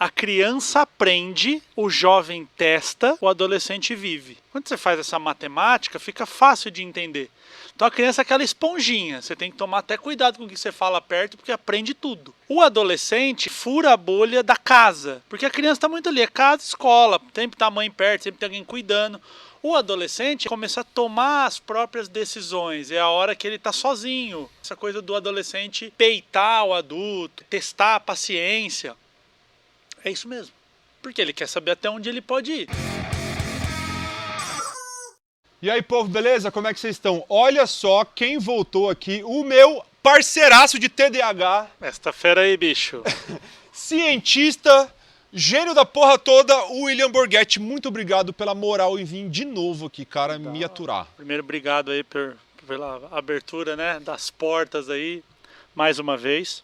A criança aprende, o jovem testa, o adolescente vive. Quando você faz essa matemática, fica fácil de entender. Então a criança é aquela esponjinha, você tem que tomar até cuidado com o que você fala perto, porque aprende tudo. O adolescente fura a bolha da casa, porque a criança está muito ali, é casa, escola, sempre tá a mãe perto, sempre tem alguém cuidando. O adolescente começa a tomar as próprias decisões, é a hora que ele está sozinho. Essa coisa do adolescente peitar o adulto, testar a paciência. É isso mesmo, porque ele quer saber até onde ele pode ir. E aí, povo, beleza? Como é que vocês estão? Olha só quem voltou aqui, o meu parceiraço de TDAH. Esta fera aí, bicho. Cientista, gênio da porra toda, o William Borghetti. Muito obrigado pela moral em vir de novo aqui, cara, me aturar. Primeiro, obrigado aí pela abertura, né, das portas aí, mais uma vez.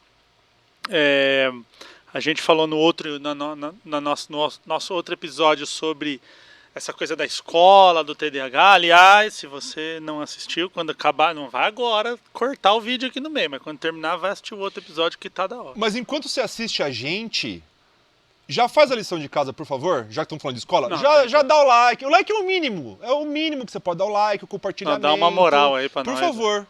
A gente falou no nosso outro episódio sobre essa coisa da escola, do TDAH. Aliás, se você não assistiu, quando acabar, não vai agora cortar o vídeo aqui no meio, mas quando terminar vai assistir o outro episódio que tá da hora. Mas enquanto você assiste a gente, já faz a lição de casa, por favor, já que estamos falando de escola. Não, já dá o like. O like é o mínimo. É o mínimo que você pode dar o like, o compartilhamento. Dá uma moral aí pra nós.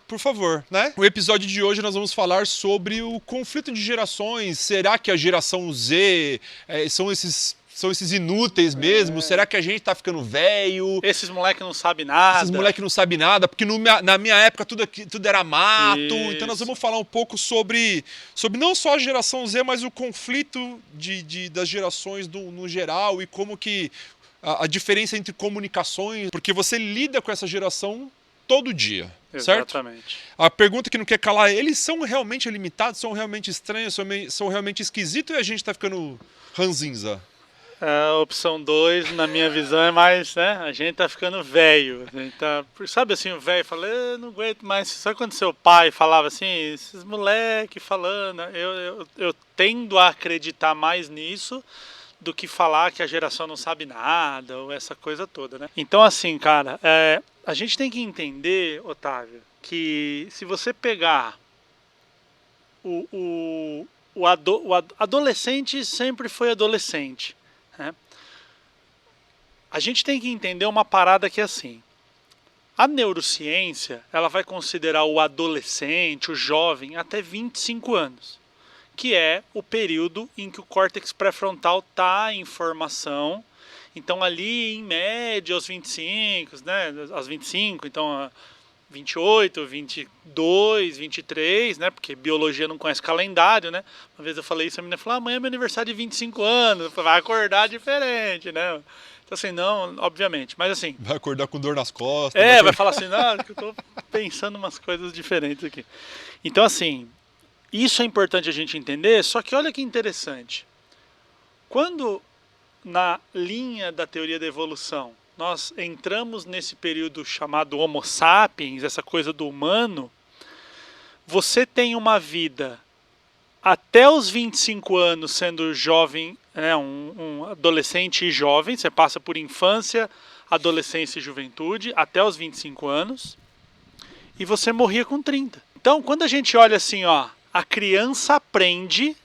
Por favor, né? O episódio de hoje nós vamos falar sobre o conflito de gerações. Será que a geração Z são esses inúteis mesmo? Será que a gente tá ficando velho? Esses moleque não sabem nada. Esses moleque não sabem nada, porque na minha época tudo era mato. Isso. Então nós vamos falar um pouco sobre não só a geração Z, mas o conflito das gerações no geral e como que a diferença entre comunicações, porque você lida com essa geração todo dia, certo? Exatamente. A pergunta que não quer calar é, eles são realmente limitados, são realmente estranhos, são realmente esquisitos, e a gente tá ficando ranzinza? A opção 2, na minha visão, é mais, né? A gente tá ficando velho. Sabe assim, o velho fala, eu não aguento mais. Sabe quando seu pai falava assim, esses moleque falando? Eu tendo a acreditar mais nisso do que falar que a geração não sabe nada, ou essa coisa toda, né? Então, assim, cara, a gente tem que entender, Otávio, que se você pegar o adolescente sempre foi adolescente. A gente tem que entender uma parada que é assim. A neurociência, ela vai considerar o adolescente, o jovem, até 25 anos, que é o período em que o córtex pré-frontal está em formação. Então ali, em média, aos 25, né, aos 25, então 28, 22, 23, né? Porque biologia não conhece calendário, né? Uma vez eu falei isso, a menina falou, amanhã é meu aniversário de 25 anos, vai acordar diferente, né? Então assim, não, obviamente, mas assim... Vai acordar com dor nas costas. vai falar assim, não, que eu tô pensando umas coisas diferentes aqui. Então assim, isso é importante a gente entender, só que olha que interessante. Quando na linha da teoria da evolução, nós entramos nesse período chamado Homo sapiens, essa coisa do humano, você tem uma vida até os 25 anos sendo jovem, né, um adolescente e jovem, você passa por infância, adolescência e juventude, até os 25 anos, e você morria com 30. Então, quando a gente olha assim, ó, a criança aprende,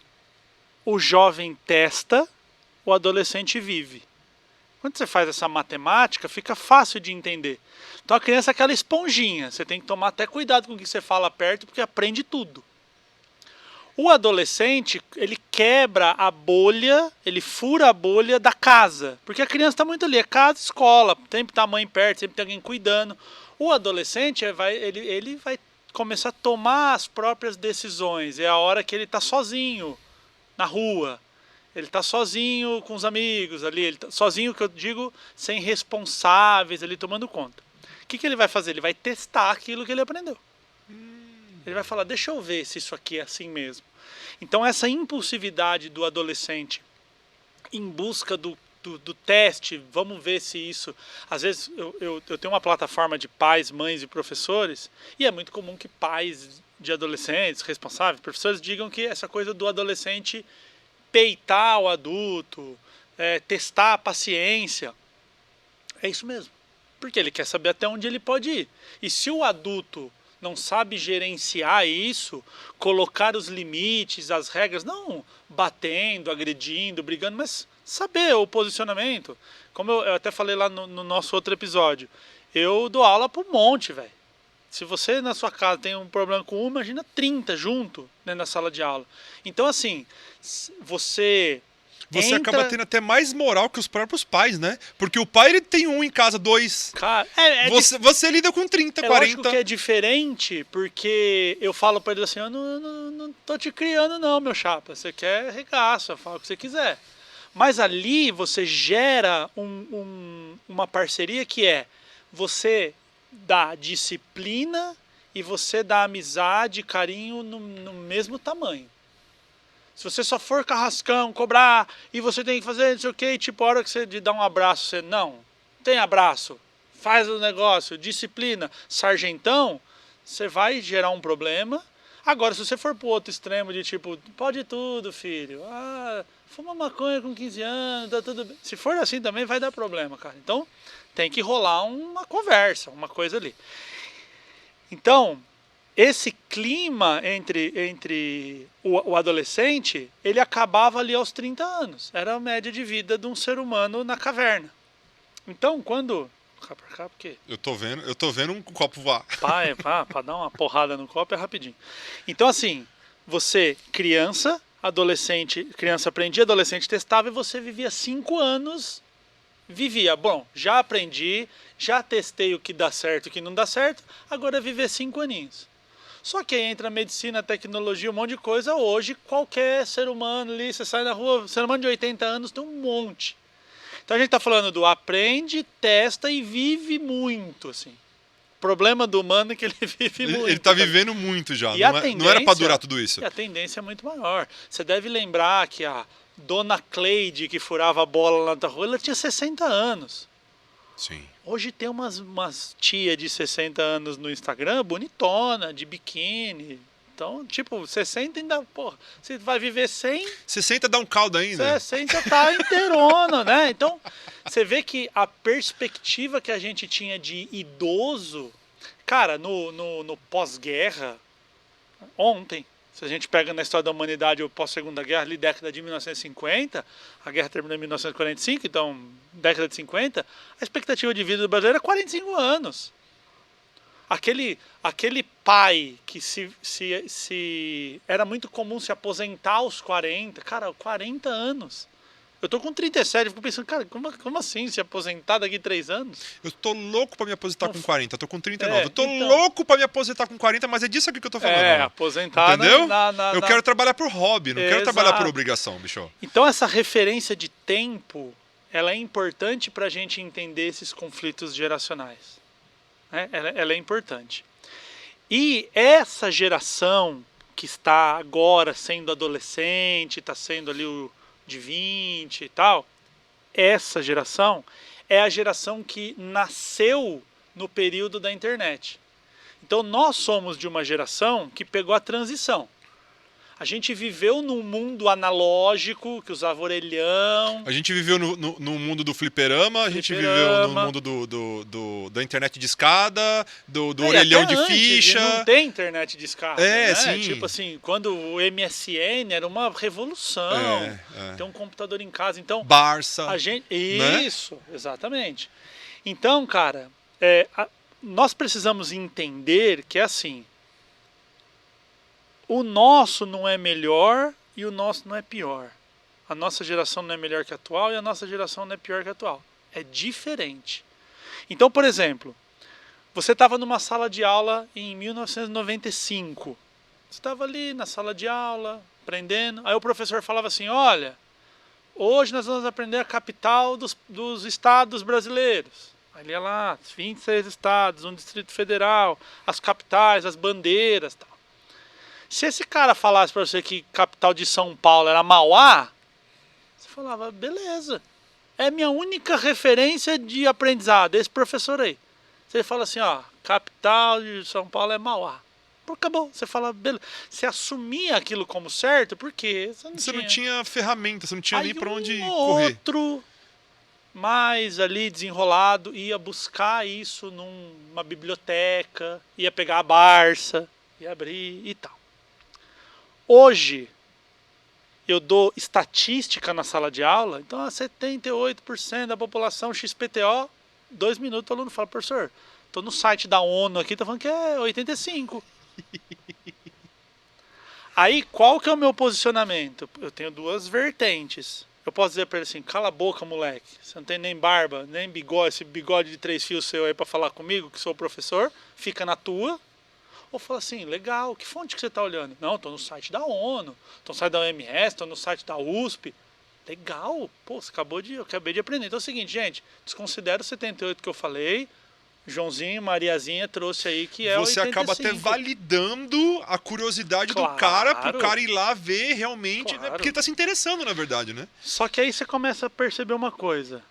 o jovem testa, o adolescente vive. Quando você faz essa matemática, fica fácil de entender. Então a criança é aquela esponjinha, você tem que tomar até cuidado com o que você fala perto, porque aprende tudo. O adolescente, ele quebra a bolha, ele fura a bolha da casa, porque a criança está muito ali, é casa, escola, sempre tá a mãe perto, sempre tem alguém cuidando. O adolescente, ele vai começar a tomar as próprias decisões, é a hora que ele está sozinho, na rua. Ele está sozinho com os amigos ali, ele tá sozinho, que eu digo, sem responsáveis ali tomando conta. O que ele vai fazer? Ele vai testar aquilo que ele aprendeu. Ele vai falar, deixa eu ver se isso aqui é assim mesmo. Então essa impulsividade do adolescente em busca do teste, vamos ver se isso... Às vezes eu tenho uma plataforma de pais, mães e professores, e é muito comum que pais de adolescentes, responsáveis, professores, digam que essa coisa do adolescente peitar o adulto, testar a paciência, é isso mesmo. Porque ele quer saber até onde ele pode ir. E se o adulto não sabe gerenciar isso, colocar os limites, as regras, não batendo, agredindo, brigando, mas saber o posicionamento. Como eu até falei lá no nosso outro episódio, eu dou aula para um monte, velho. Se você na sua casa tem um problema com um, imagina 30 junto, né, na sala de aula. Então, assim, você acaba tendo até mais moral que os próprios pais, né? Porque o pai ele tem um em casa, dois. Cara, você lida com 30, 40. Lógico que é diferente, porque eu falo pra ele assim, eu não tô te criando não, meu chapa. Você quer regaço, fala o que você quiser. Mas ali você gera uma parceria que é você dá disciplina e você dá amizade e carinho no mesmo tamanho. Se você só for carrascão, cobrar, e você tem que fazer não sei o que, tipo, a hora que você dá um abraço, você não tem abraço, faz o negócio, disciplina, sargentão, você vai gerar um problema. Agora, se você for pro outro extremo de tipo, pode tudo, filho, fuma maconha com 15 anos, tá tudo bem. Se for assim também vai dar problema, cara. Então, tem que rolar uma conversa, uma coisa ali. Então, esse clima entre o adolescente, ele acabava ali aos 30 anos. Era a média de vida de um ser humano na caverna. Então, quando... Cá pra cá, por quê? Eu tô vendo um copo voar. Pra dar uma porrada no copo é rapidinho. Então, assim, você, criança, adolescente, criança aprendia, adolescente testava e você vivia 5 anos... Bom, já aprendi, já testei o que dá certo e o que não dá certo, agora é viver 5 aninhos. Só que aí entra medicina, tecnologia, um monte de coisa. Hoje, qualquer ser humano ali, você sai na rua, ser humano de 80 anos tem um monte. Então a gente está falando do aprende, testa e vive muito, assim. O problema do humano é que ele vive muito. Ele está vivendo muito já, não era para durar tudo isso. E a tendência é muito maior. Você deve lembrar que a Dona Cleide, que furava a bola lá na rua, ela tinha 60 anos. Sim. Hoje tem umas tia de 60 anos no Instagram, bonitona, de biquíni. Então, tipo, 60 ainda, porra, você vai viver 100... 60 dá um caldo ainda. 60 tá inteirona, né? Então, você vê que a perspectiva que a gente tinha de idoso... Cara, no pós-guerra, ontem, se a gente pega na história da humanidade o pós-segunda guerra, ali década de 1950, a guerra terminou em 1945, então década de 50, a expectativa de vida do brasileiro é 45 anos. Aquele pai que se era muito comum se aposentar aos 40, cara, 40 anos. Eu tô com 37, eu fico pensando, cara, como assim se aposentar daqui 3 anos? Eu tô louco pra me aposentar com 40, eu tô com 39. Eu tô então, louco pra me aposentar com 40, mas é disso aqui que eu tô falando. Aposentar. Entendeu? Eu quero trabalhar por hobby, não quero trabalhar por obrigação, bicho. Então essa referência de tempo, ela é importante pra gente entender esses conflitos geracionais. Ela é importante. E essa geração que está agora sendo adolescente, está sendo ali o de 20 e tal, essa geração é a geração que nasceu no período da internet. Então nós somos de uma geração que pegou a transição. A gente viveu num mundo analógico, que usava orelhão. A gente viveu no mundo do fliperama, a gente viveu no mundo da internet de escada, do orelhão de ficha. Não tem internet de escada, né? Sim. Tipo assim, quando o MSN era uma revolução. Ter um computador em casa. Então, Barça. Isso, né? Exatamente. Então, cara, nós precisamos entender que é assim, o nosso não é melhor e o nosso não é pior. A nossa geração não é melhor que a atual e a nossa geração não é pior que a atual. É diferente. Então, por exemplo, você estava numa sala de aula em 1995. Você estava ali na sala de aula, aprendendo. Aí o professor falava assim, olha, hoje nós vamos aprender a capital dos estados brasileiros. Aí ia lá, 26 estados, um Distrito Federal, as capitais, as bandeiras, tal. Se esse cara falasse para você que capital de São Paulo era Mauá, você falava, beleza, é minha única referência de aprendizado, esse professor aí. Você fala assim, ó, capital de São Paulo é Mauá. Acabou, você fala, beleza. Você assumia aquilo como certo, porque você não tinha ferramenta, você não tinha nem para onde correr. mais ali desenrolado, ia buscar isso numa biblioteca, ia pegar a Barça, ia abrir e tal. Hoje, eu dou estatística na sala de aula, então 78% da população XPTO, 2 minutos o aluno fala, professor, tô no site da ONU aqui, tá falando que é 85%. Aí, qual que é o meu posicionamento? Eu tenho duas vertentes. Eu posso dizer para ele assim, cala a boca, moleque, você não tem nem barba, nem bigode, esse bigode de 3 fios seu aí para falar comigo, que sou o professor, fica na tua. Ou fala assim, legal, que fonte que você está olhando? Não, estou no site da ONU, estou no site da OMS, estou no site da USP. Legal, pô, você eu acabei de aprender. Então é o seguinte, gente, desconsidera o 78 que eu falei, Joãozinho, Mariazinha trouxe aí que é Você 85. acaba até validando a curiosidade do cara pro cara ir lá ver realmente, né? Porque ele tá se interessando, na verdade, né? Só que aí você começa a perceber uma coisa.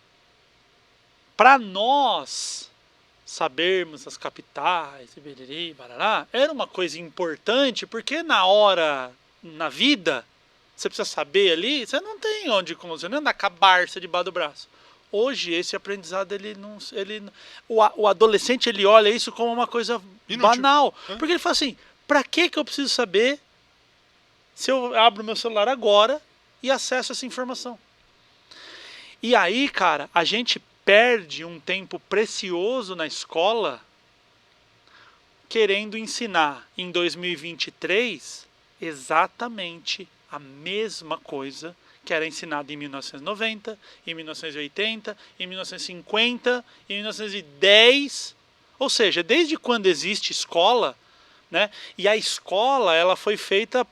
Para nós sabermos as capitais, e barará, era uma coisa importante, porque na hora, na vida, você precisa saber ali, você não tem onde, você não anda com a Barça debaixo do braço. Hoje, esse aprendizado, o adolescente, ele olha isso como uma coisa inútil, banal. Porque ele fala assim, pra que eu preciso saber se eu abro meu celular agora e acesso essa informação? E aí, cara, a gente perde um tempo precioso na escola querendo ensinar em 2023 exatamente a mesma coisa que era ensinada em 1990, em 1980, em 1950, em 1910. Ou seja, desde quando existe escola, né? E a escola ela foi feita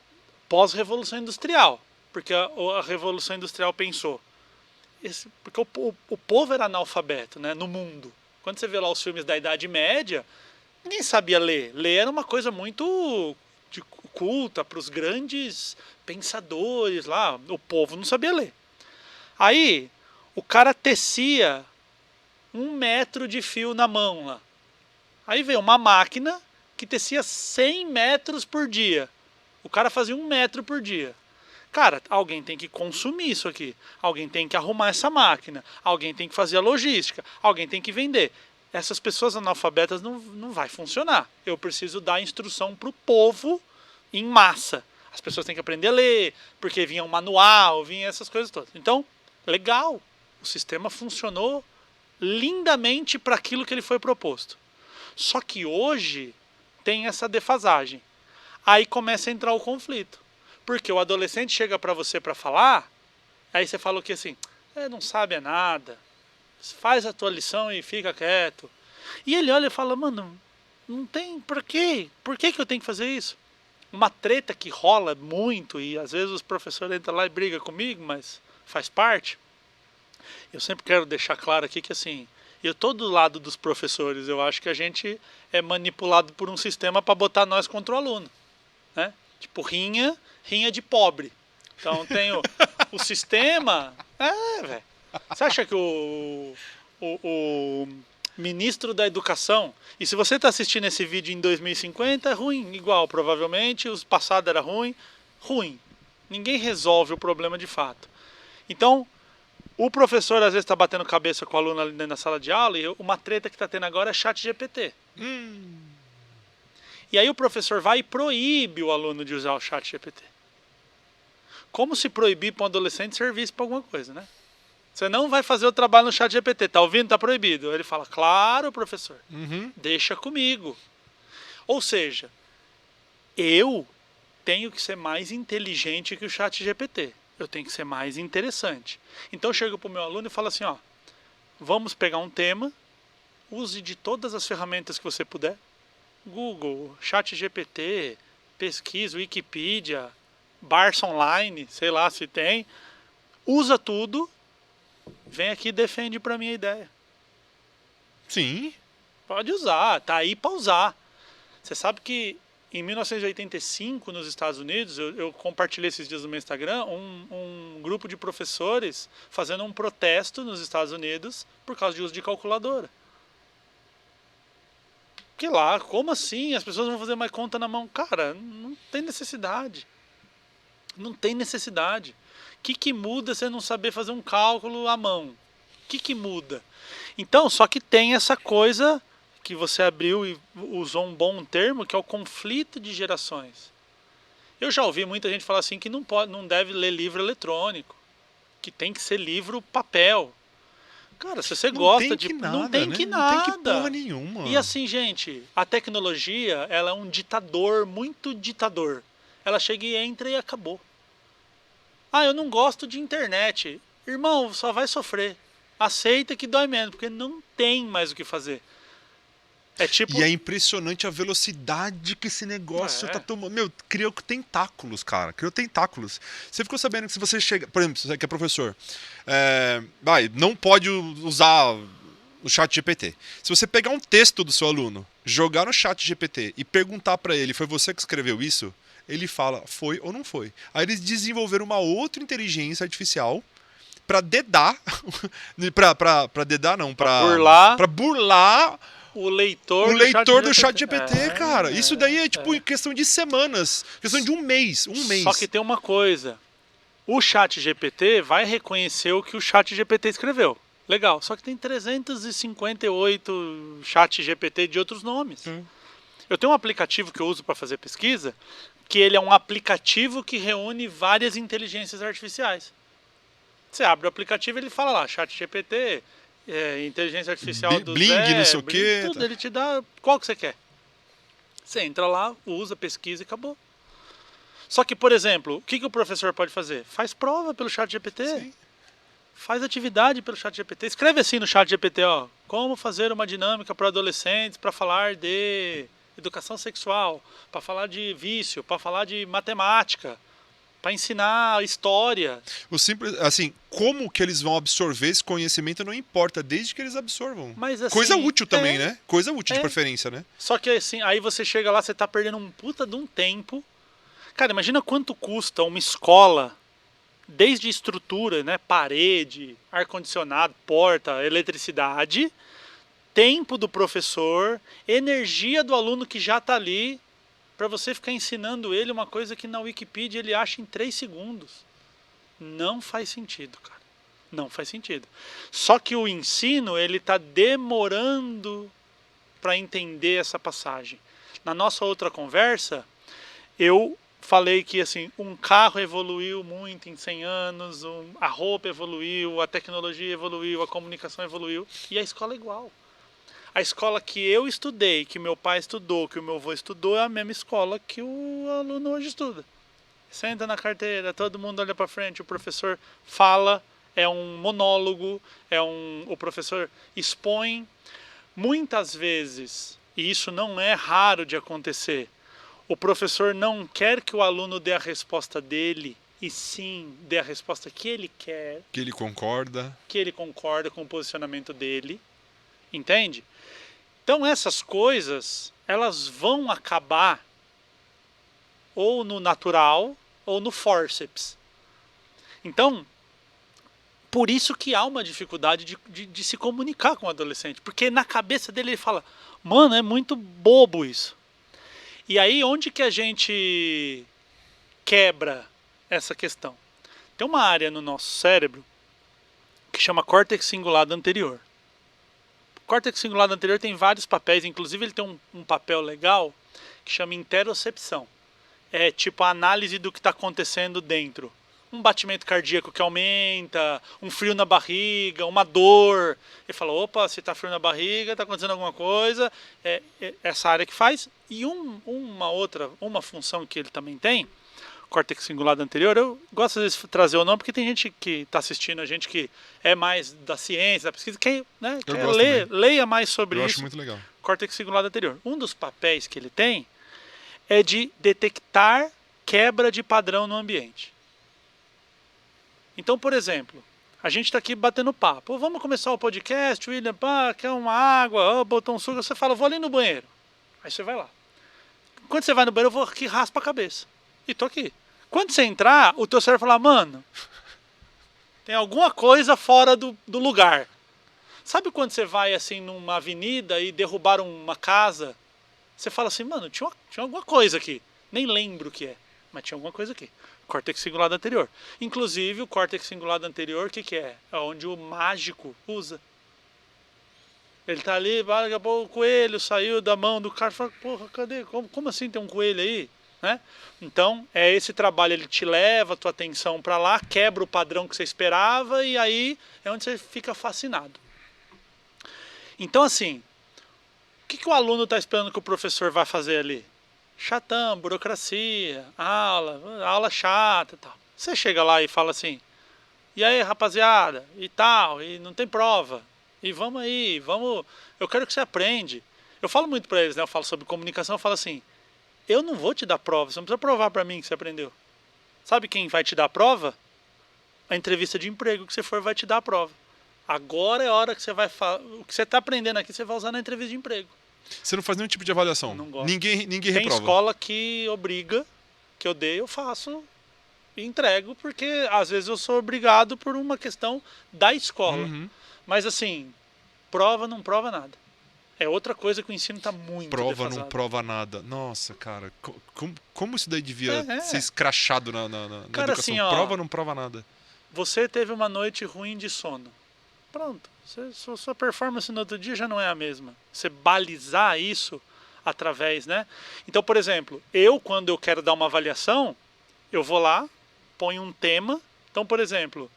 pós-Revolução Industrial, porque a Revolução Industrial pensou, porque o povo era analfabeto, né, no mundo. Quando você vê lá os filmes da Idade Média, ninguém sabia ler. Ler era uma coisa muito culta para os grandes pensadores lá. O povo não sabia ler. Aí, o cara tecia 1 metro de fio na mão lá. Aí veio uma máquina que tecia 100 metros por dia. O cara fazia 1 metro por dia. Cara, alguém tem que consumir isso aqui. Alguém tem que arrumar essa máquina. Alguém tem que fazer a logística. Alguém tem que vender. Essas pessoas analfabetas não vai funcionar. Eu preciso dar instrução para o povo em massa. As pessoas têm que aprender a ler, porque vinha um manual, vinha essas coisas todas. Então, legal. O sistema funcionou lindamente para aquilo que ele foi proposto. Só que hoje tem essa defasagem. Aí começa a entrar o conflito. Porque o adolescente chega para você para falar, aí você fala o que assim, não sabe nada, faz a tua lição e fica quieto. E ele olha e fala, mano, não tem, por quê? Por que eu tenho que fazer isso? Uma treta que rola muito, e às vezes os professores entram lá e brigam comigo, mas faz parte. Eu sempre quero deixar claro aqui que assim, eu tô do lado dos professores, eu acho que a gente é manipulado por um sistema para botar nós contra o aluno, né? Tipo, rinha de pobre. Então tem o sistema. Velho. Você acha que o ministro da Educação. E se você está assistindo esse vídeo em 2050, é ruim, igual, provavelmente. O passado era ruim. Ruim. Ninguém resolve o problema de fato. Então, o professor às vezes está batendo cabeça com o aluno ali dentro da sala de aula, e uma treta que está tendo agora é ChatGPT. E aí o professor vai e proíbe o aluno de usar o ChatGPT. Como se proibir para um adolescente serviço para alguma coisa, né? Você não vai fazer o trabalho no ChatGPT, tá ouvindo? Tá proibido. Ele fala, claro, professor, deixa comigo. Ou seja, eu tenho que ser mais inteligente que o ChatGPT. Eu tenho que ser mais interessante. Então eu chego para o meu aluno e falo assim, vamos pegar um tema, use de todas as ferramentas que você puder, Google, ChatGPT, pesquisa, Wikipedia, Barça Online, sei lá se tem. Usa tudo, vem aqui e defende para mim a ideia. Sim. Pode usar, tá aí para usar. Você sabe que em 1985, nos Estados Unidos, eu compartilhei esses dias no meu Instagram, um grupo de professores fazendo um protesto nos Estados Unidos por causa de uso de calculadora. Que lá, como assim? As pessoas vão fazer mais conta na mão. Cara, não tem necessidade. Não tem necessidade. O que muda você não saber fazer um cálculo à mão? que muda? Então, só que tem essa coisa que você abriu e usou um bom termo, que é o conflito de gerações. Eu já ouvi muita gente falar assim que não deve ler livro eletrônico, que tem que ser livro papel. Cara, se você gosta de... Não tem que nada. Não tem que porra nenhuma. E assim, gente, a tecnologia, ela é um ditador, muito ditador. Ela chega e entra e acabou. Ah, eu não gosto de internet. Irmão, só vai sofrer. Aceita que dói menos, porque não tem mais o que fazer. É tipo... E é impressionante a velocidade que esse negócio tá tomando. Meu, criou tentáculos, cara. Criou tentáculos. Você ficou sabendo que se você chega... Por exemplo, você que é professor, não pode usar o chat GPT. Se você pegar um texto do seu aluno, jogar no chat GPT e perguntar pra ele, foi você que escreveu isso? Ele fala, foi ou não foi. Aí eles desenvolveram uma outra inteligência artificial pra dedar... pra dedar, não. Pra burlar o leitor do chat GPT, cara. Isso daí é tipo em questão de semanas. Questão de um mês. Só que tem uma coisa. O chat GPT vai reconhecer o que o chat GPT escreveu. Legal. Só que tem 358 chat GPT de outros nomes. Eu tenho um aplicativo que eu uso para fazer pesquisa, que ele é um aplicativo que reúne várias inteligências artificiais. Você abre o aplicativo e ele fala lá, chat GPT... inteligência artificial do Bling, Zé, não sei o quê. Tudo, ele te dá qual que você quer. Você entra lá, usa, pesquisa e acabou. Só que, por exemplo, o que o professor pode fazer? Faz prova pelo chat GPT. Sim. Faz atividade pelo chat GPT. Escreve assim no chat GPT, ó, como fazer uma dinâmica para adolescentes para falar de educação sexual, para falar de vício, para falar de matemática, para ensinar história. O simples, assim, como que eles vão absorver esse conhecimento não importa, desde que eles absorvam. Mas, assim, coisa útil também, né? Coisa útil de preferência, né? Só que assim, aí você chega lá, você tá perdendo um puta de um tempo. Cara, imagina quanto custa uma escola, desde estrutura, né, parede, ar-condicionado, porta, eletricidade, tempo do professor, energia do aluno que já tá ali, para você ficar ensinando ele uma coisa que na Wikipedia ele acha em 3 segundos. Não faz sentido, cara. Não faz sentido. Só que o ensino, ele está demorando para entender essa passagem. Na nossa outra conversa, eu falei que assim, um carro evoluiu muito em 100 anos, a roupa evoluiu, a tecnologia evoluiu, a comunicação evoluiu, e a escola é igual. A escola que eu estudei, que meu pai estudou, que o meu avô estudou, é a mesma escola que o aluno hoje estuda. Senta na carteira, todo mundo olha para frente, o professor fala, é um monólogo, o professor expõe. Muitas vezes, e isso não é raro de acontecer, o professor não quer que o aluno dê a resposta dele, e sim dê a resposta que ele quer. Que ele concorda. Que ele concorda com o posicionamento dele. Entende? Então essas coisas, elas vão acabar ou no natural ou no forceps. Então, por isso que há uma dificuldade de se comunicar com o adolescente. Porque na cabeça dele ele fala, mano, é muito bobo isso. E aí onde que a gente quebra essa questão? Tem uma área no nosso cérebro que chama córtex cingulado anterior. O córtex cingulado anterior tem vários papéis, inclusive ele tem um papel legal que chama interocepção. É tipo a análise do que está acontecendo dentro. Um batimento cardíaco que aumenta, um frio na barriga, uma dor. Ele fala, opa, se está frio na barriga, está acontecendo alguma coisa. É essa área que faz. E uma função que ele também tem, córtex cingulado anterior, eu gosto às vezes de trazer o nome, porque tem gente que está assistindo, a gente que é mais da ciência, da pesquisa, quer leia mais sobre isso. Eu acho muito legal. Córtex cingulado anterior. Um dos papéis que ele tem é de detectar quebra de padrão no ambiente. Então, por exemplo, a gente está aqui batendo papo. Vamos começar o podcast, William, quer uma água, botou um suco, você fala, vou ali no banheiro. Aí você vai lá. Quando você vai no banheiro, eu vou aqui e raspo a cabeça. E tô aqui. Quando você entrar, o teu cérebro fala, mano, tem alguma coisa fora do lugar. Sabe quando você vai assim numa avenida e derrubaram uma casa? Você fala assim, mano, tinha alguma coisa aqui. Nem lembro o que é, mas tinha alguma coisa aqui. Córtex cingulado anterior. Inclusive, o córtex cingulado anterior, o que é? É onde o mágico usa. Ele tá ali, daqui a pouco o coelho saiu da mão do cara, fala, porra, cadê? Como assim tem um coelho aí? Né? Então, é esse trabalho, ele te leva a tua atenção para lá, quebra o padrão que você esperava e aí é onde você fica fascinado. Então, assim, o que o aluno está esperando que o professor vai fazer ali? Chatão, burocracia, aula chata e tal. Você chega lá e fala assim, e aí, rapaziada, e tal, e não tem prova, e vamos aí, vamos, eu quero que você aprende. Eu falo muito para eles, né? Eu falo sobre comunicação, eu falo assim, eu não vou te dar prova, você não precisa provar para mim que você aprendeu. Sabe quem vai te dar a prova? A entrevista de emprego que você for vai te dar a prova. Agora é a hora que você vai o que você está aprendendo aqui, você vai usar na entrevista de emprego. Você não faz nenhum tipo de avaliação? Não gosto. Ninguém Tem reprova? escola que obriga, que eu dei, eu faço e entrego, porque às vezes eu sou obrigado por uma questão da escola. Uhum. Mas assim, prova não prova nada. É outra coisa que o ensino está muito Prova defasado. não prova nada. Nossa, cara, como isso daí devia É. ser escrachado na Cara, educação? assim, ó, Prova não prova nada. Você teve uma noite ruim de sono. Pronto. Sua performance no outro dia já não é a mesma. Você balizar isso através, né? Então, por exemplo, quando eu quero dar uma avaliação, eu vou lá, ponho um tema. Então, por exemplo,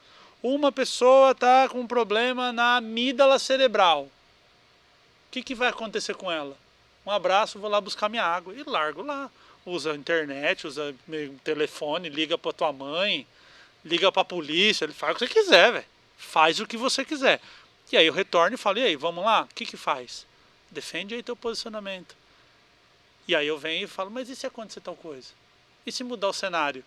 uma pessoa está com um problema na amígdala cerebral. O que vai acontecer com ela? Um abraço, vou lá buscar minha água e largo lá. Usa a internet, usa meu telefone, liga para tua mãe, liga para a polícia, ele faz o que você quiser, velho. Faz o que você quiser. E aí eu retorno e falo, e aí, vamos lá? O que faz? Defende aí teu posicionamento. E aí eu venho e falo, mas e se acontecer tal coisa? E se mudar o cenário?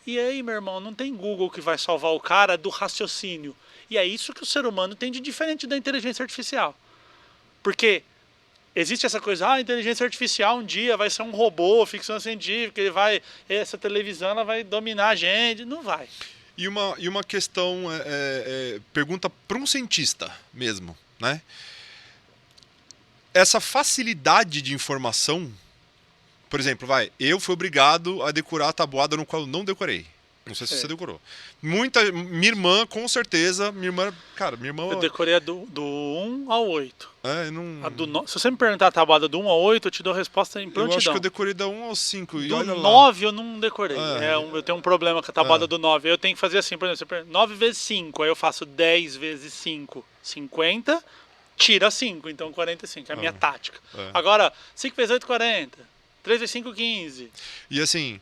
E aí, meu irmão, não tem Google que vai salvar o cara do raciocínio. E é isso que o ser humano tem de diferente da inteligência artificial. Porque existe essa coisa, a inteligência artificial um dia vai ser um robô, ficção científica, essa televisão ela vai dominar a gente. Não vai. E uma questão, pergunta para um cientista mesmo, né? Essa facilidade de informação, por exemplo, eu fui obrigado a decorar a tabuada no qual eu não decorei. Não sei se você decorou. Minha irmã, com certeza, minha irmã... Eu decorei a do 1 ao 8. Não... Se você me perguntar a tabuada do 1 ao 8, eu te dou a resposta em prontidão. Eu acho que eu decorei da 1 ao 5. E olha lá. 9 eu não decorei. Eu tenho um problema com a tabuada do 9. Eu tenho que fazer assim, por exemplo, 9 vezes 5. Aí eu faço 10 vezes 5, 50. Tira 5, então 45. É a minha tática. Agora, 5 vezes 8, 40. 3 vezes 5, 15. E assim...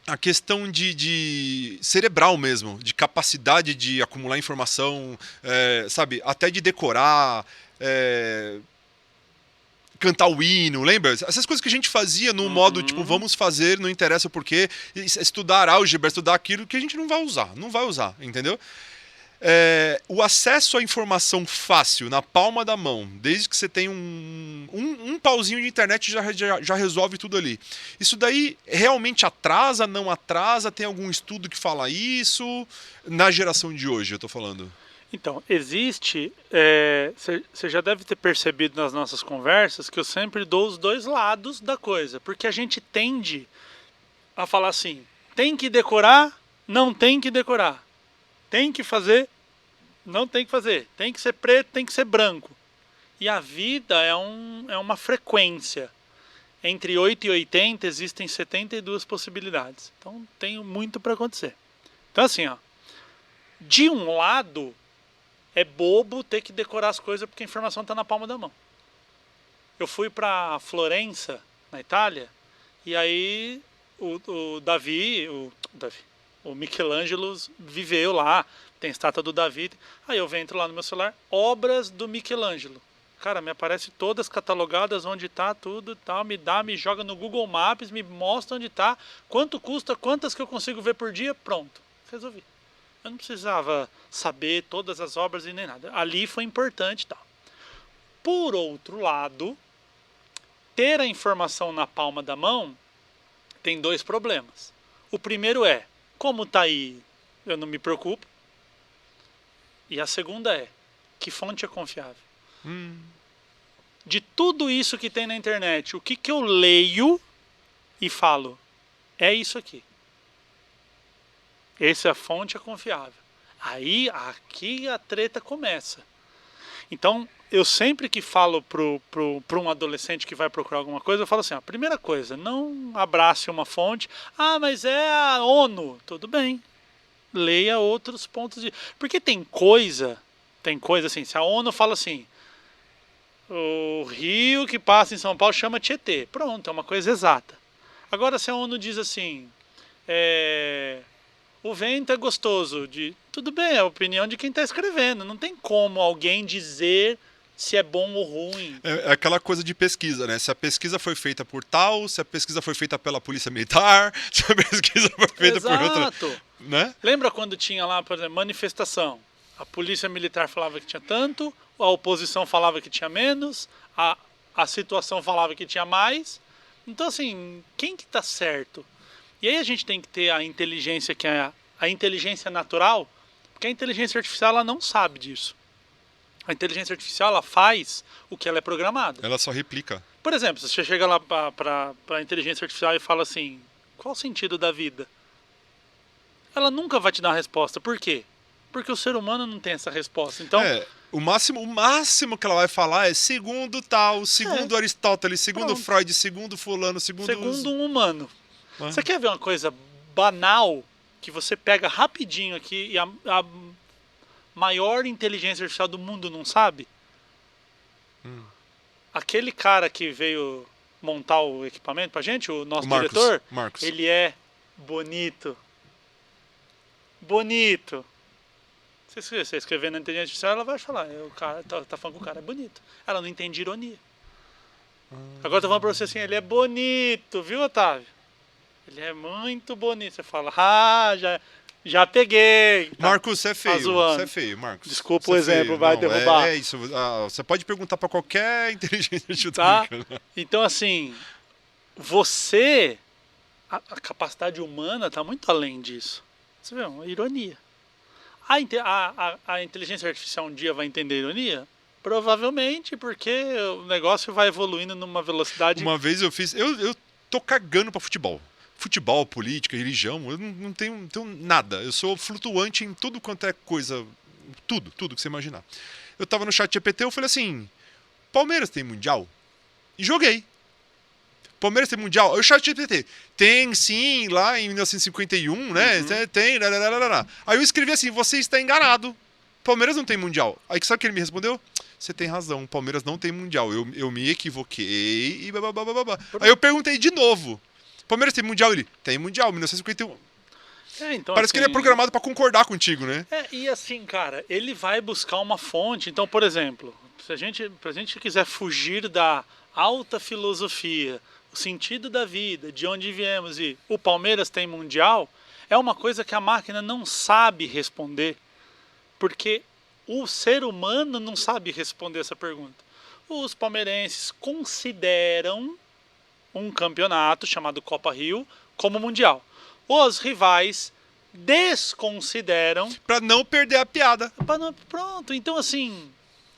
A questão de cerebral mesmo, de capacidade de acumular informação, sabe, até de decorar, cantar o hino, lembra? Essas coisas que a gente fazia no modo, tipo, vamos fazer, não interessa o porquê, estudar álgebra, estudar aquilo que a gente não vai usar, entendeu? O acesso à informação fácil, na palma da mão, desde que você tem um pauzinho de internet já resolve tudo ali. Isso daí realmente atrasa, não atrasa? Tem algum estudo que fala isso? Na geração de hoje, eu tô falando. Então, existe... Você já deve ter percebido nas nossas conversas que eu sempre dou os dois lados da coisa. Porque a gente tende a falar assim, tem que decorar, não tem que decorar. Tem que fazer, não tem que fazer. Tem que ser preto, tem que ser branco. E a vida é uma frequência. Entre 8 e 80 existem 72 possibilidades. Então tem muito para acontecer. Então assim, ó, de um lado é bobo ter que decorar as coisas porque a informação está na palma da mão. Eu fui para Florença, na Itália, e aí o Michelangelo viveu lá, tem estátua do Davi. Aí eu entro lá no meu celular, obras do Michelangelo. Cara, me aparece todas catalogadas, onde está tudo e tal, me joga no Google Maps, me mostra onde está, quanto custa, quantas que eu consigo ver por dia, pronto, resolvi. Eu não precisava saber todas as obras e nem nada. Ali foi importante e tal. Por outro lado, ter a informação na palma da mão tem dois problemas. O primeiro é, como está aí, eu não me preocupo. E a segunda é, que fonte é confiável? De tudo isso que tem na internet, o que eu leio e falo? É isso aqui. Essa fonte é confiável. Aí, aqui a treta começa. Então, eu sempre que falo para um adolescente que vai procurar alguma coisa, eu falo assim, a primeira coisa, não abrace uma fonte. Ah, mas é a ONU. Tudo bem. Leia outros pontos de... Porque tem coisa assim, se a ONU fala assim, o rio que passa em São Paulo chama Tietê. Pronto, é uma coisa exata. Agora, se a ONU diz assim, o vento é gostoso, tudo bem, é a opinião de quem está escrevendo. Não tem como alguém dizer se é bom ou ruim. É aquela coisa de pesquisa, né? Se a pesquisa foi feita por tal, se a pesquisa foi feita pela polícia militar, se a pesquisa foi feita por outra... Exato. Né? Lembra quando tinha lá, por exemplo, manifestação? A polícia militar falava que tinha tanto, a oposição falava que tinha menos, a situação falava que tinha mais. Então, assim, quem que tá certo? E aí a gente tem que ter a inteligência, que é a inteligência natural, porque a inteligência artificial ela não sabe disso. A inteligência artificial ela faz o que ela é programada. Ela só replica. Por exemplo, se você chega lá para a inteligência artificial e fala assim, qual o sentido da vida? Ela nunca vai te dar uma resposta. Por quê? Porque o ser humano não tem essa resposta. Então, o máximo que ela vai falar é segundo tal, segundo Aristóteles, segundo pronto. Freud, segundo fulano, segundo um humano. Você quer ver uma coisa banal que você pega rapidinho aqui e a maior inteligência artificial do mundo não sabe? Aquele cara que veio montar o equipamento pra gente, o nosso diretor, Marcos. ele é bonito. Bonito. Se você escrever na inteligência artificial, ela vai falar, o cara tá falando que o cara é bonito. Ela não entende ironia. Agora eu tô falando pra você assim, ele é bonito, viu, Otávio? Ele é muito bonito. Você fala, já peguei. Tá, Marcos, você é feio. Você é feio, Marcos. Desculpa o exemplo, vai derrubar. É isso. Você pode perguntar pra qualquer inteligência Tá? artificial. Então, assim, a capacidade humana tá muito além disso. Você vê, uma ironia. A inteligência artificial um dia vai entender ironia? Provavelmente, porque o negócio vai evoluindo numa velocidade... Uma vez eu tô cagando pra futebol. Futebol, política, religião, eu não tenho nada. Eu sou flutuante em tudo quanto é coisa, tudo que você imaginar. Eu tava no chat GPT, eu falei assim, Palmeiras tem mundial? E joguei. Palmeiras tem mundial? Aí o chat GPT, tem sim, lá em 1951, né? Tem, Aí eu escrevi assim, você está enganado. Palmeiras não tem mundial. Aí sabe o que ele me respondeu? Você tem razão, Palmeiras não tem mundial. Eu me equivoquei e babá. Aí eu perguntei de novo. Palmeiras tem mundial? Ele, tem mundial, 1951. Então, Parece assim, que ele é programado pra concordar contigo, né? E assim, cara, ele vai buscar uma fonte. Então, por exemplo, se a gente quiser fugir da alta filosofia, o sentido da vida, de onde viemos e o Palmeiras tem mundial, é uma coisa que a máquina não sabe responder. Porque o ser humano não sabe responder essa pergunta. Os palmeirenses consideram um campeonato chamado Copa Rio como mundial. Os rivais desconsideram... Pra não perder a piada. Pronto, então assim,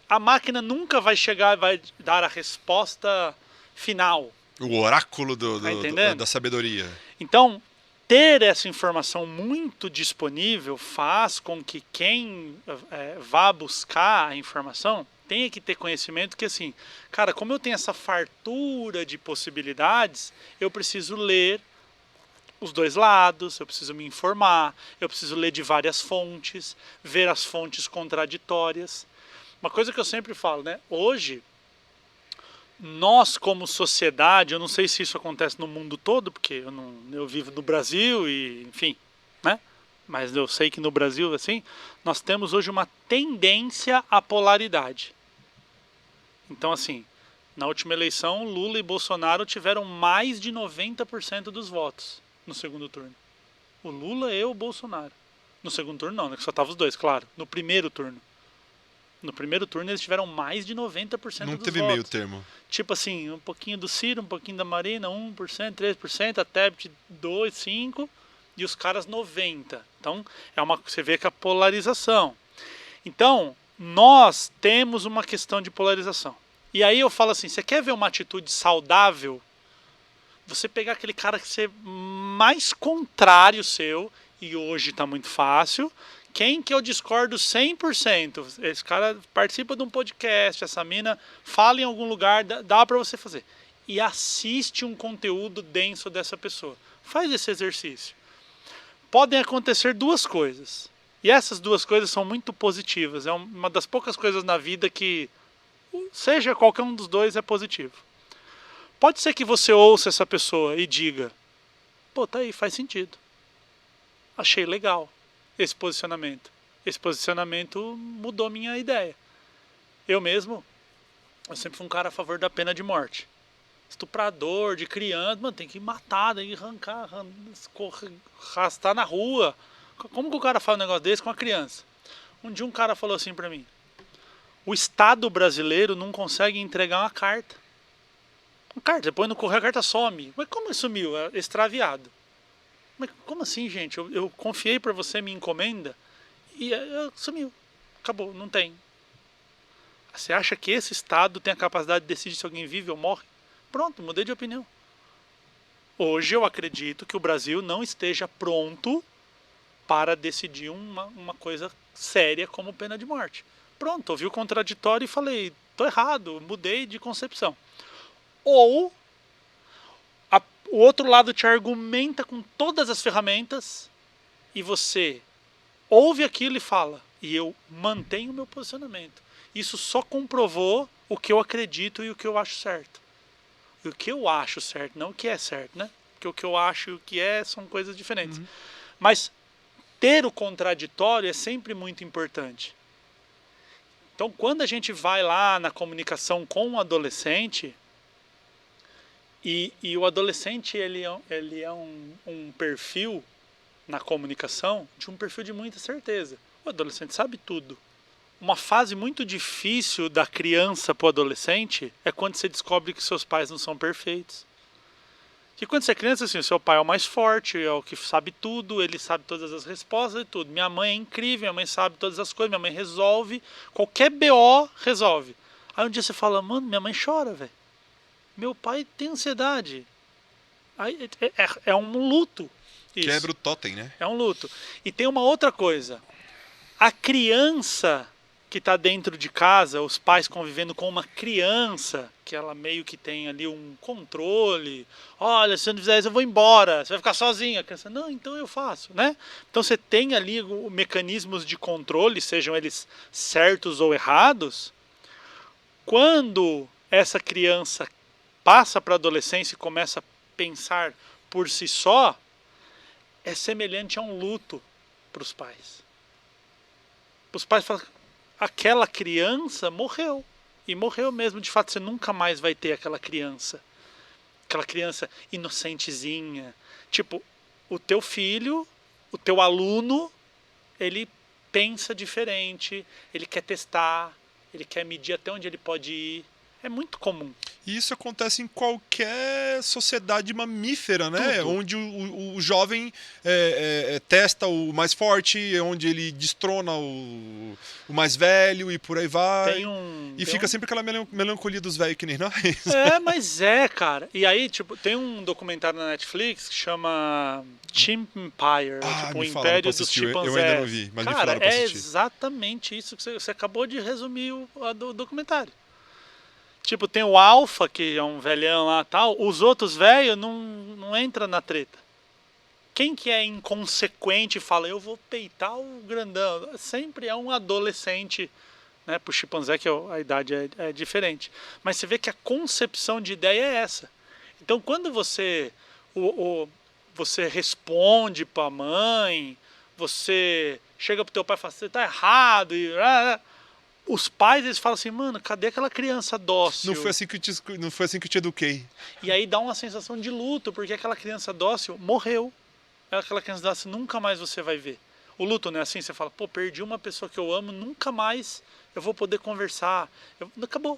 a máquina nunca vai chegar e vai dar a resposta final. O oráculo da sabedoria. Então, ter essa informação muito disponível faz com que quem vá buscar a informação tenha que ter conhecimento que assim, cara, como eu tenho essa fartura de possibilidades, eu preciso ler os dois lados, eu preciso me informar, eu preciso ler de várias fontes, ver as fontes contraditórias. Uma coisa que eu sempre falo, né? Hoje, nós como sociedade, eu não sei se isso acontece no mundo todo, porque eu vivo no Brasil e, enfim, né? Mas eu sei que no Brasil, assim, nós temos hoje uma tendência à polaridade. Então, assim, na última eleição, Lula e Bolsonaro tiveram mais de 90% dos votos no segundo turno. O Lula e o Bolsonaro. No segundo turno não, né? Que só estavam os dois, claro. No primeiro turno. No primeiro turno eles tiveram mais de 90% dos votos. Não teve meio termo. Tipo assim, um pouquinho do Ciro, um pouquinho da Marina, 1%, 3%, a Tebet 2%, 5%, e os caras 90%. Então, você vê que a polarização. Então, nós temos uma questão de polarização. E aí eu falo assim, você quer ver uma atitude saudável? Você pegar aquele cara que ser mais contrário seu e hoje está muito fácil. Quem que eu discordo 100%? Esse cara participa de um podcast, essa mina fala em algum lugar, dá para você fazer. E assiste um conteúdo denso dessa pessoa. Faz esse exercício. Podem acontecer duas coisas. E essas duas coisas são muito positivas. É uma das poucas coisas na vida que, seja qualquer um dos dois, é positivo. Pode ser que você ouça essa pessoa e diga: pô, tá aí, faz sentido. Achei legal esse posicionamento. Esse posicionamento mudou minha ideia. Eu sempre fui um cara a favor da pena de morte. Estuprador, de criança, mano, tem que matar, tem que arrancar, arrastar na rua. Como que o cara fala um negócio desse com uma criança? Um dia um cara falou assim pra mim: o Estado brasileiro não consegue entregar uma carta. Uma carta, você põe no correio, a carta some. Mas como sumiu? É extraviado. Mas como assim, gente? Eu confiei pra você minha encomenda e sumiu. Acabou, não tem. Você acha que esse Estado tem a capacidade de decidir se alguém vive ou morre? Pronto, mudei de opinião. Hoje eu acredito que o Brasil não esteja pronto para decidir uma coisa séria como pena de morte. Pronto, ouvi o contraditório e falei: tô errado, mudei de concepção. Ou o outro lado te argumenta com todas as ferramentas e você ouve aquilo e fala: e eu mantenho o meu posicionamento. Isso só comprovou o que eu acredito e o que eu acho certo. E o que eu acho certo, não o que é certo, né? Porque o que eu acho e o que é são coisas diferentes. Mas ter o contraditório é sempre muito importante. Então, quando a gente vai lá na comunicação com um adolescente, e o adolescente ele é um perfil na comunicação de um perfil de muita certeza. O adolescente sabe tudo. Uma fase muito difícil da criança para o adolescente é quando você descobre que seus pais não são perfeitos. Que quando você é criança, assim, o seu pai é o mais forte, é o que sabe tudo, ele sabe todas as respostas e tudo. Minha mãe é incrível, minha mãe sabe todas as coisas, minha mãe resolve, qualquer BO resolve. Aí um dia você fala: mano, minha mãe chora, velho. Meu pai tem ansiedade. Aí é um luto. Isso. Quebra o totem, né? É um luto. E tem uma outra coisa. A criança que está dentro de casa, os pais convivendo com uma criança, que ela meio que tem ali um controle. Olha, se você não fizer isso, eu vou embora. Você vai ficar sozinha. A criança: não, então eu faço, né? Então você tem ali mecanismos de controle, sejam eles certos ou errados. Quando essa criança passa para a adolescência e começa a pensar por si só, é semelhante a um luto para os pais. Os pais falam: aquela criança morreu. E morreu mesmo. De fato, você nunca mais vai ter aquela criança. Aquela criança inocentezinha. Tipo, o teu filho, o teu aluno, ele pensa diferente, ele quer testar, ele quer medir até onde ele pode ir. É muito comum. E isso acontece em qualquer sociedade mamífera, né? Tudo. Onde o jovem testa o mais forte, onde ele destrona o mais velho e por aí vai. E fica sempre aquela melancolia dos velhos que nem nós. Mas cara. E aí, tipo, tem um documentário na Netflix que chama Chimp Empire, tipo, o Império dos Chimpanzés. Eu ainda não vi, mas me Cara, falaram pra é assistir. exatamente isso que você acabou de resumir o documentário. Tipo, tem o Alpha, que é um velhão lá e tal, os outros velhos não entram na treta. Quem que é inconsequente e fala: eu vou peitar o grandão? Sempre é um adolescente, né? Pro chimpanzé, que a idade é diferente. Mas você vê que a concepção de ideia é essa. Então, quando você responde pra mãe, você chega pro teu pai e fala: você tá errado, os pais, eles falam assim: mano, cadê aquela criança dócil? Não foi assim que eu te eduquei. E aí dá uma sensação de luto, porque aquela criança dócil morreu. Aquela criança dócil nunca mais você vai ver. O luto não é assim? Você fala: pô, perdi uma pessoa que eu amo, nunca mais eu vou poder conversar. Acabou.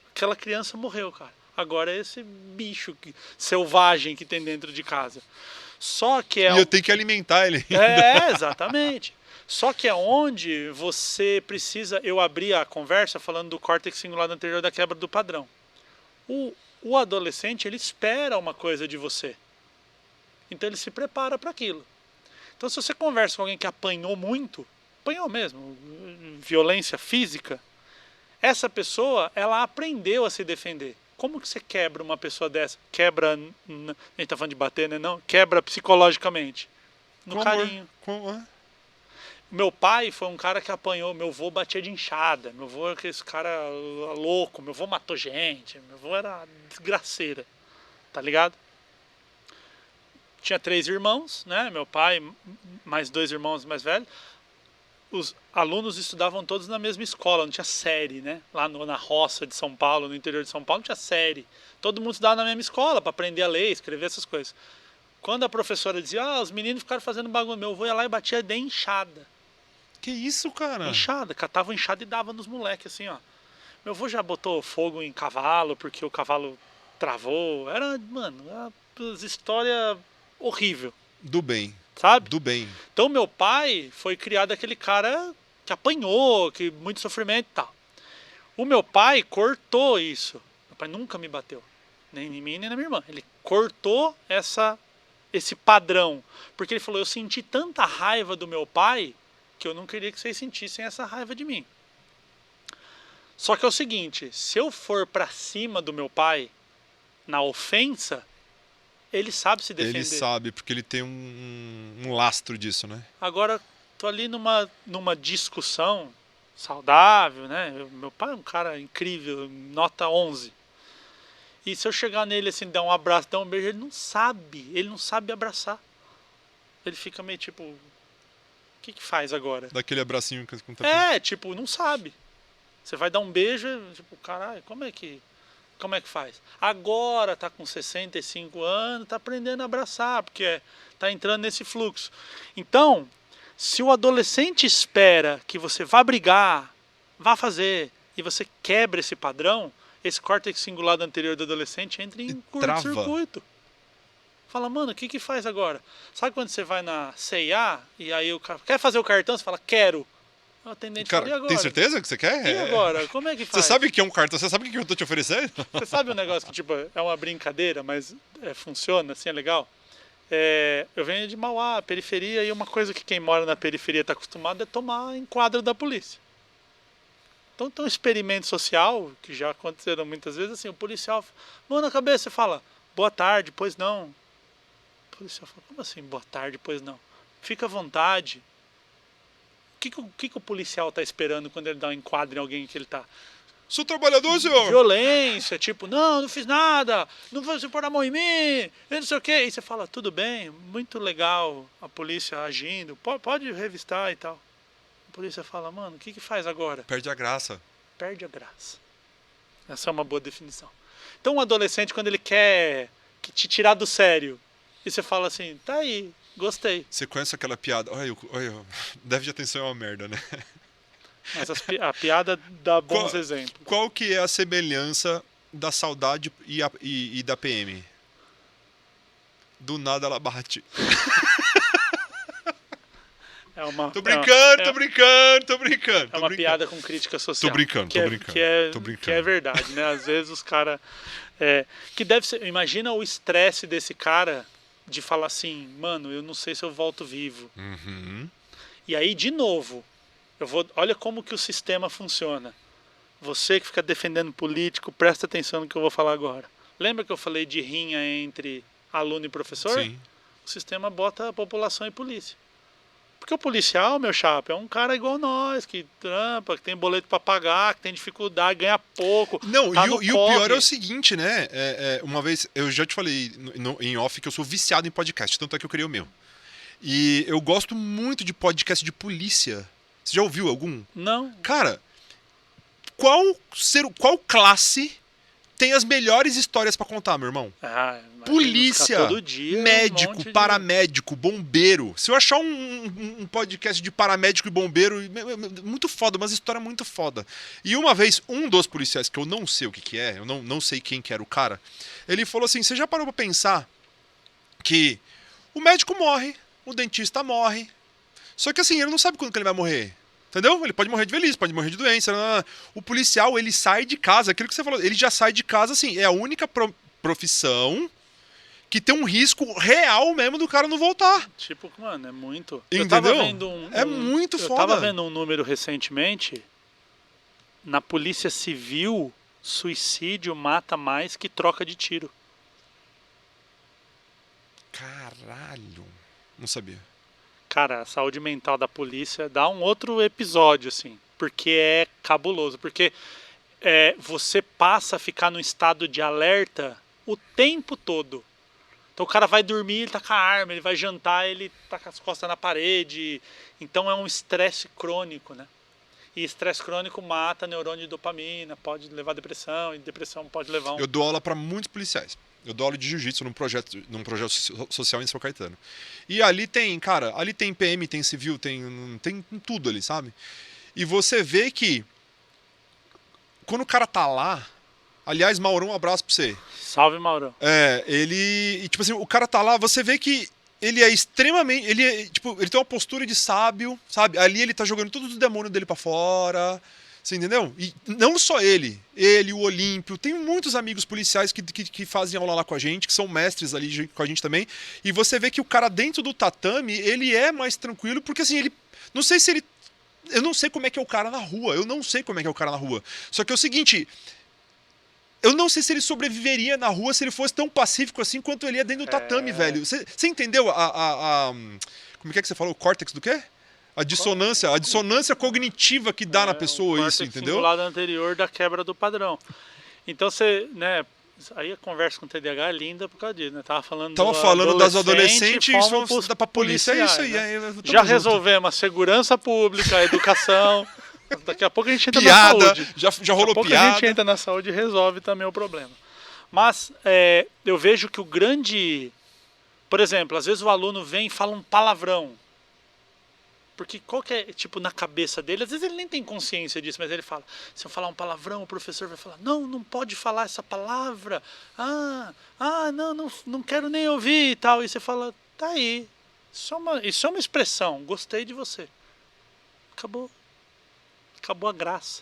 Aquela criança morreu, cara. Agora é esse bicho selvagem que tem dentro de casa. Só que E eu tenho que alimentar ele. Exatamente. Só que é onde você precisa. Eu abri a conversa falando do córtex cingulado anterior, da quebra do padrão. O adolescente, ele espera uma coisa de você. Então ele se prepara para aquilo. Então, se você conversa com alguém que apanhou muito, apanhou mesmo, violência física, essa pessoa, ela aprendeu a se defender. Como que você quebra uma pessoa dessa? Quebra, a gente tá falando de bater, né? Não, quebra psicologicamente. No Com carinho. amor. Meu pai foi um cara que apanhou, meu avô batia de enxada, meu avô era esse cara louco, meu avô matou gente, meu avô era desgraceira, tá ligado? Tinha 3 irmãos, né? Meu pai, mais 2 irmãos mais velhos. Os alunos estudavam todos na mesma escola, não tinha série, né? Lá na roça de São Paulo, no interior de São Paulo, não tinha série. Todo mundo estudava na mesma escola para aprender a ler, escrever essas coisas. Quando a professora dizia, os meninos ficaram fazendo bagulho, meu avô ia lá e batia de enxada. Que isso, cara? Enxada, catava enxada e dava nos moleques, assim, ó. Meu avô já botou fogo em cavalo, porque o cavalo travou. Era, mano, uma história horrível, Do bem. sabe? Do bem. Então meu pai foi criado aquele cara que apanhou, que muito sofrimento e tal. O meu pai cortou isso. Meu pai nunca me bateu, nem em mim nem na minha irmã. Ele cortou esse padrão, porque ele falou: eu senti tanta raiva do meu pai que eu não queria que vocês sentissem essa raiva de mim. Só que é o seguinte, se eu for pra cima do meu pai na ofensa, ele sabe se defender. Ele sabe, porque ele tem um lastro disso, né? Agora, tô ali numa discussão saudável, né? Meu pai é um cara incrível, nota 11. E se eu chegar nele assim, dar um abraço, dar um beijo, ele não sabe abraçar. Ele fica meio tipo, o que faz agora? Daquele abracinho com tapinha. É, tipo, não sabe. Você vai dar um beijo, tipo, caralho, como é que faz? Agora tá com 65 anos, tá aprendendo a abraçar, porque tá entrando nesse fluxo. Então, se o adolescente espera que você vá brigar, vá fazer, e você quebra esse padrão, esse córtex cingulado anterior do adolescente entra em curto-circuito. Fala, mano, o que faz agora? Sabe quando você vai na C&A e aí o cara quer fazer o cartão, você fala, quero. O atendente Cara, fala, e agora? tem certeza que você quer? E agora? Como é que faz? Você sabe que é um cartão? Você sabe o que eu tô te oferecendo? Você sabe um negócio que tipo, é uma brincadeira, mas funciona, assim, é legal? Eu venho de Mauá, periferia, e uma coisa que quem mora na periferia está acostumado é tomar enquadro da polícia. Então tem um experimento social, que já aconteceram muitas vezes, assim, o policial, mão na cabeça, você fala, boa tarde, pois não. O policial fala, como assim, boa tarde, pois não? Fica à vontade. O que o policial está esperando quando ele dá um enquadro em alguém que ele está? Sou trabalhador, senhor! Violência, tipo, não fiz nada, não vai você pôr a mão em mim, eu não sei o quê. E você fala, tudo bem, muito legal a polícia agindo, pode revistar e tal. A polícia fala, mano, o que faz agora? Perde a graça. Perde a graça. Essa é uma boa definição. Então um adolescente, quando ele quer te tirar do sério, e você fala assim, tá aí, gostei. Você conhece aquela piada? Olha, déficit de atenção é uma merda, né? Mas a piada dá bons exemplos. Qual que é a semelhança da saudade e da PM? Do nada ela bate. Tô brincando. É uma piada com crítica social. Tô brincando. Que é verdade, né? Às vezes os caras... que deve ser... Imagina o estresse desse cara de falar assim, mano, eu não sei se eu volto vivo. Uhum. E aí, de novo, olha como que o sistema funciona. Você que fica defendendo político, presta atenção no que eu vou falar agora. Lembra que eu falei de rinha entre aluno e professor? Sim. O sistema bota a população e polícia. Porque o policial, meu chapa, é um cara igual nós, que trampa, que tem boleto pra pagar, que tem dificuldade, ganha pouco. Não, tá e o corre. pior é o seguinte, né? Uma vez, eu já te falei em off que eu sou viciado em podcast, tanto é que eu criei o meu. E eu gosto muito de podcast de polícia. Você já ouviu algum? Não. Cara, qual classe tem as melhores histórias pra contar, meu irmão? Polícia, todo dia, médico, paramédico, bombeiro. Se eu achar um podcast de paramédico e bombeiro, muito foda, umas histórias muito foda. E uma vez, um dos policiais, que eu não sei o que é, eu não sei quem que era o cara, ele falou assim, você já parou pra pensar que o médico morre, o dentista morre, só que assim, ele não sabe quando que ele vai morrer. Entendeu? Ele pode morrer de velhice, pode morrer de doença. O policial, ele sai de casa, aquilo que você falou, ele já sai de casa assim, é a única profissão que tem um risco real mesmo do cara não voltar. Tipo, mano, é muito. Entendeu? Eu tava vendo É muito eu foda. tava vendo um número recentemente. Na Polícia Civil, suicídio mata mais que troca de tiro. Caralho. Não sabia. Cara, a saúde mental da polícia dá um outro episódio, assim. Porque é cabuloso. Porque você passa a ficar num estado de alerta o tempo todo. Então o cara vai dormir, ele tá com a arma, ele vai jantar, ele tá com as costas na parede. Então é um estresse crônico, né? E estresse crônico mata neurônio de dopamina, pode levar a depressão, e depressão pode levar Eu dou aula para muitos policiais. Eu dou aula de jiu-jitsu num projeto social em São Caetano. E ali tem, cara, ali tem PM, tem civil, tem tudo ali, sabe? E você vê que quando o cara tá lá, aliás, Maurão, um abraço pra você. Salve, Maurão. Ele, tipo assim, o cara tá lá, você vê que ele é extremamente, ele tem uma postura de sábio, sabe? Ali ele tá jogando todos os demônios dele pra fora. Você entendeu? E não só ele, o Olímpio, tem muitos amigos policiais que fazem aula lá com a gente, que são mestres ali com a gente também, e você vê que o cara dentro do tatame, ele é mais tranquilo, porque assim, não sei se ele, eu não sei como é que é o cara na rua, só que é o seguinte, eu não sei se ele sobreviveria na rua se ele fosse tão pacífico assim quanto ele é dentro do tatame, velho. Você entendeu como é que você falou? O córtex do quê? A dissonância cognitiva que dá na pessoa isso, entendeu? O lado anterior da quebra do padrão. Então você, né, aí a conversa com o TDAH é linda por causa disso, né? Tava falando das adolescentes e vamos pra polícia, é isso aí. Né? Já resolvemos a segurança pública, a educação. Daqui a pouco a gente entra na saúde. Já rolou piada. Daqui a pouco a gente entra na saúde e resolve também o problema. Mas eu vejo que o grande... Por exemplo, às vezes o aluno vem e fala um palavrão. Porque qual que é, tipo, na cabeça dele, às vezes ele nem tem consciência disso, mas ele fala, se eu falar um palavrão, o professor vai falar, não pode falar essa palavra, não quero nem ouvir e tal. E você fala, tá aí, isso é uma expressão, gostei de você. Acabou a graça.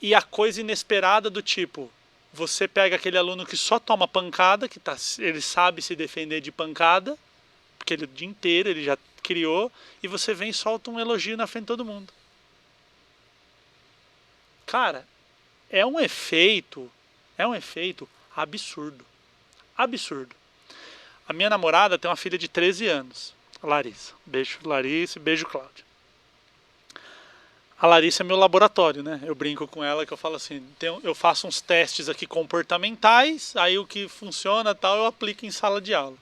E a coisa inesperada do tipo, você pega aquele aluno que só toma pancada, ele sabe se defender de pancada, porque ele o dia inteiro ele já criou, e você vem e solta um elogio na frente de todo mundo. Cara, é um efeito absurdo. Absurdo. A minha namorada tem uma filha de 13 anos, a Larissa. Beijo Larissa e beijo Cláudia. A Larissa é meu laboratório, né? Eu brinco com ela que eu falo assim, eu faço uns testes aqui comportamentais, aí o que funciona tal eu aplico em sala de aula.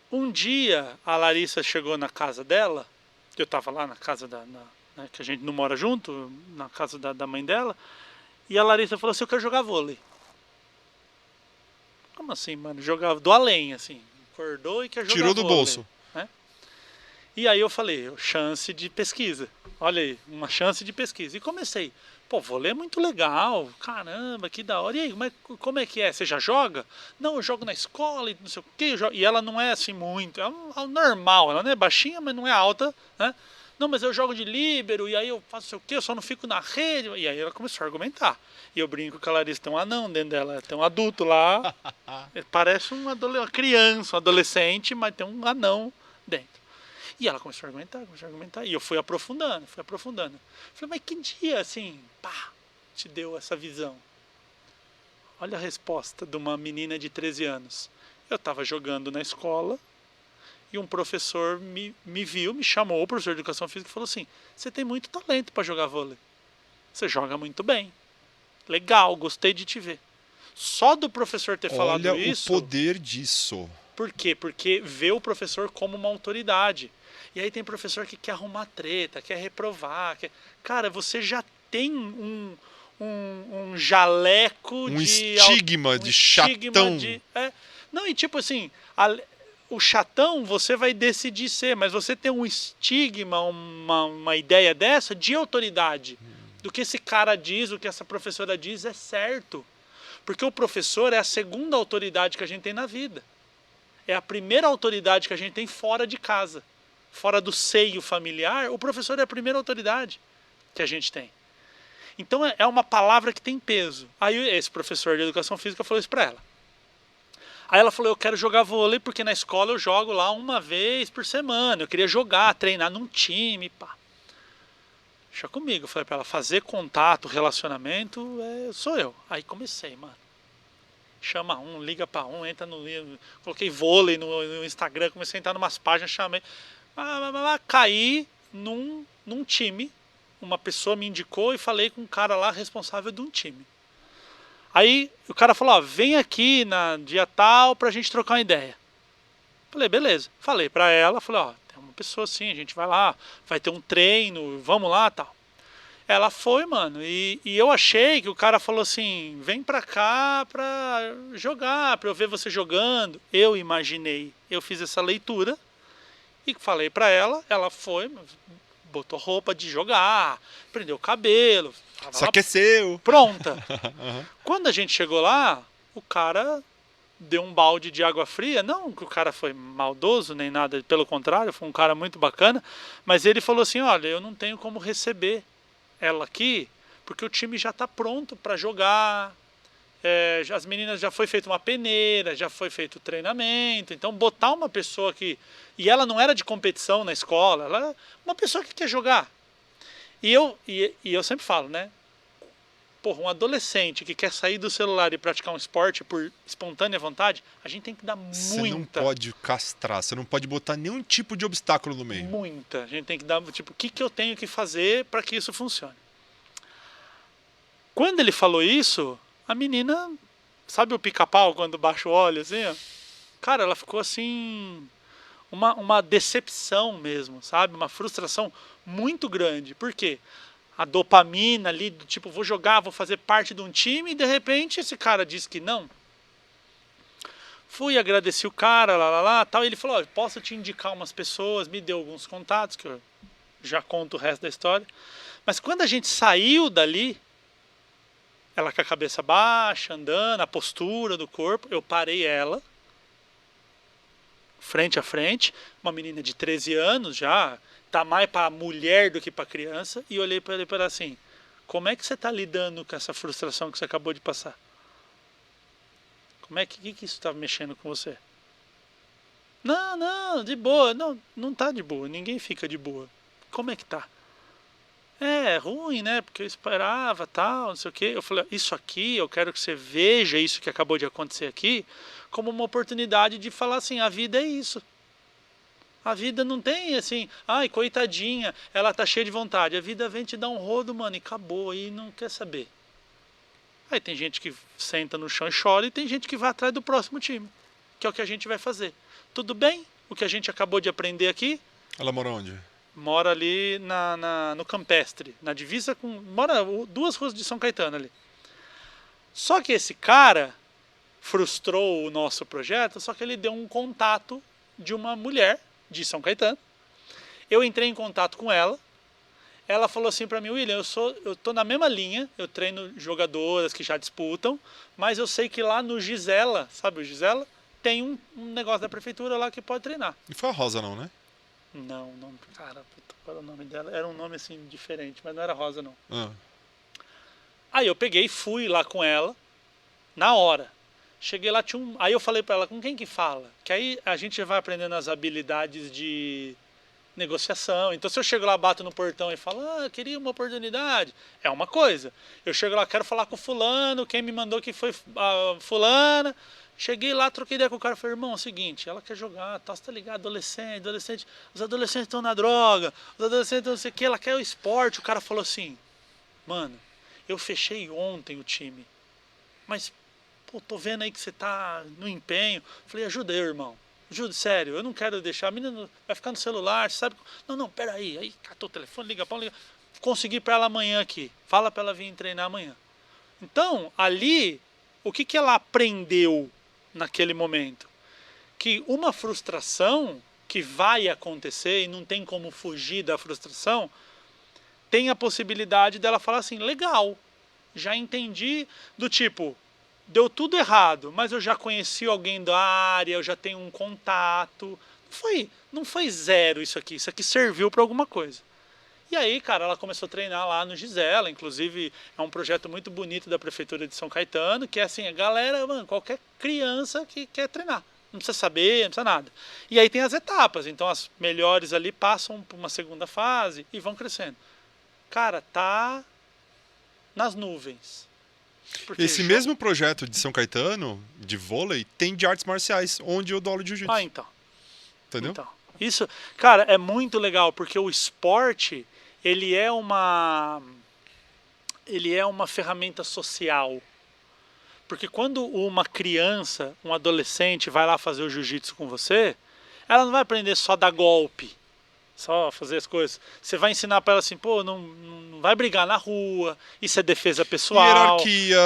Um dia a Larissa chegou na casa dela, eu estava lá na casa né, que a gente não mora junto, na casa da mãe dela, e a Larissa falou assim, eu quero jogar vôlei. Como assim, mano? Jogava do além, assim. Acordou e quer jogar Tirou vôlei. Do bolso. Né? E aí eu falei, chance de pesquisa. Olha aí, uma chance de pesquisa. E comecei. Pô, vôlei é muito legal, caramba, que da hora. E aí, como é que é? Você já joga? Não, eu jogo na escola e não sei o quê. E ela não é assim muito, é normal, ela não é baixinha, mas não é alta, né? Não, mas eu jogo de líbero, e aí eu faço sei o quê, eu só não fico na rede. E aí ela começou a argumentar. E eu brinco que a Larissa tem um anão dentro dela, tem um adulto lá, parece uma criança, um adolescente, mas tem um anão dentro. E ela começou a argumentar, e eu fui aprofundando. Falei, mas que dia, assim, te deu essa visão? Olha a resposta de uma menina de 13 anos. Eu estava jogando na escola, e um professor me viu, me chamou, o professor de educação física, e falou assim, você tem muito talento para jogar vôlei. Você joga muito bem. Legal, gostei de te ver. Só do professor ter falado isso... Olha o poder disso. Por quê? Porque vê o professor como uma autoridade. E aí tem professor que quer arrumar treta, quer reprovar. Cara, você já tem um jaleco de... estigma de chatão. Não, e tipo assim, o chatão você vai decidir ser, mas você tem um estigma, uma ideia dessa de autoridade. Do que esse cara diz, o que essa professora diz é certo. Porque o professor é a segunda autoridade que a gente tem na vida. É a primeira autoridade que a gente tem fora de casa. Fora do seio familiar, o professor é a primeira autoridade que a gente tem. Então é uma palavra que tem peso. Aí esse professor de educação física falou isso para ela. Aí ela falou, eu quero jogar vôlei porque na escola eu jogo lá uma vez por semana. Eu queria jogar, treinar num time, pá. Deixa comigo. Eu falei pra ela, fazer contato, relacionamento, sou eu. Aí comecei, mano. Chama um, liga pra um, entra no... Coloquei vôlei no Instagram, comecei a entrar numas páginas, chamei... Caí num time. Uma pessoa me indicou e falei com um cara lá responsável de um time. Aí o cara falou, ó, vem aqui na dia tal pra gente trocar uma ideia. Falei, beleza. Falei pra ela, falei, ó, tem uma pessoa assim, a gente vai lá, vai ter um treino, vamos lá, tal. Ela foi, mano, e eu achei que o cara falou assim, vem pra cá pra jogar, pra eu ver você jogando. Eu imaginei, eu fiz essa leitura e falei pra ela, ela foi, botou roupa de jogar, prendeu o cabelo. Se aqueceu. Pronta. Uhum. Quando a gente chegou lá, o cara deu um balde de água fria. Não que o cara foi maldoso nem nada, pelo contrário, foi um cara muito bacana. Mas ele falou assim, olha, eu não tenho como receber ela aqui, porque o time já está pronto para jogar. As meninas já foi feita uma peneira, já foi feito o treinamento. Então botar uma pessoa que... E ela não era de competição na escola, ela era uma pessoa que quer jogar. E eu sempre falo, né? Porra, um adolescente que quer sair do celular e praticar um esporte por espontânea vontade, a gente tem que dar muita... Você não pode castrar, você não pode botar nenhum tipo de obstáculo no meio. Muita. A gente tem que dar, tipo, o que eu tenho que fazer para que isso funcione. Quando ele falou isso, a menina, sabe o pica-pau quando baixa o óleo, assim, ó? Cara, ela ficou assim... Uma decepção mesmo, sabe? Uma frustração muito grande. Por quê? A dopamina ali, do tipo, vou jogar, vou fazer parte de um time, e de repente esse cara diz que não. Fui, agradeci o cara, tal, e ele falou, posso te indicar umas pessoas, me deu alguns contatos, que eu já conto o resto da história. Mas quando a gente saiu dali, ela com a cabeça baixa, andando, a postura do corpo, eu parei ela, frente a frente, uma menina de 13 anos já, tá mais para mulher do que para criança, e olhei para ele e falei assim, como é que você está lidando com essa frustração que você acabou de passar? Como é que isso está mexendo com você? Não, de boa. Não tá de boa, ninguém fica de boa. Como é que tá? É ruim, né? Porque eu esperava, tal, não sei o quê. Eu falei, isso aqui, eu quero que você veja isso que acabou de acontecer aqui como uma oportunidade de falar assim, a vida é isso. A vida não tem assim, ai, coitadinha, ela tá cheia de vontade. A vida vem te dar um rodo, mano, e acabou, e não quer saber. Aí tem gente que senta no chão e chora, e tem gente que vai atrás do próximo time, que é o que a gente vai fazer. Tudo bem? O que a gente acabou de aprender aqui... Ela mora onde? Mora ali no Campestre, na divisa com... Mora 2 ruas de São Caetano ali. Só que esse cara frustrou o nosso projeto, só que ele deu um contato de uma mulher de São Caetano. Eu entrei em contato com ela. Ela falou assim pra mim, William, eu tô na mesma linha, eu treino jogadoras que já disputam, mas eu sei que lá no Gisela, sabe o Gisela? Tem um negócio da prefeitura lá que pode treinar. Não foi a Rosa não, né? Não, cara, qual era o nome dela? Era um nome assim diferente, mas não era Rosa não. Ah. Aí eu peguei e fui lá com ela, na hora. Cheguei lá, aí eu falei pra ela, com quem que fala? Que aí a gente vai aprendendo as habilidades de negociação. Então se eu chego lá, bato no portão e falo, queria uma oportunidade, é uma coisa. Eu chego lá, quero falar com o fulano, quem me mandou que foi a fulana. Cheguei lá, troquei ideia com o cara, falei, irmão, é o seguinte, ela quer jogar, tá, você tá ligado, adolescente, os adolescentes estão na droga, os adolescentes não sei o que, ela quer o esporte. O cara falou assim, mano, eu fechei ontem o time, mas, pô, tô vendo aí que você tá no empenho. Falei, ajuda eu, irmão, ajuda, sério, eu não quero deixar, a menina vai ficar no celular, sabe? Não, peraí, aí catou o telefone, liga, consegui pra ela amanhã aqui, fala pra ela vir treinar amanhã. Então, ali, o que ela aprendeu naquele momento? Que uma frustração que vai acontecer e não tem como fugir da frustração, tem a possibilidade dela falar assim, legal, já entendi, do tipo, deu tudo errado, mas eu já conheci alguém da área, eu já tenho um contato, não foi zero isso aqui serviu para alguma coisa. E aí, cara, ela começou a treinar lá no Gisela, inclusive é um projeto muito bonito da Prefeitura de São Caetano, que é assim, a galera, mano, qualquer criança que quer treinar. Não precisa saber, não precisa nada. E aí tem as etapas, então as melhores ali passam por uma segunda fase e vão crescendo. Cara, tá nas nuvens. Porque Esse mesmo projeto de São Caetano, de vôlei, tem de artes marciais, onde eu dou aula de jiu-jitsu. Ah, então. Entendeu? Então, isso, cara, é muito legal, porque o esporte, ele é uma ferramenta social. Porque quando uma criança, um adolescente vai lá fazer o jiu-jitsu com você, ela não vai aprender só a dar golpe, só fazer as coisas. Você vai ensinar para ela assim, pô, não vai brigar na rua, isso é defesa pessoal. Hierarquia,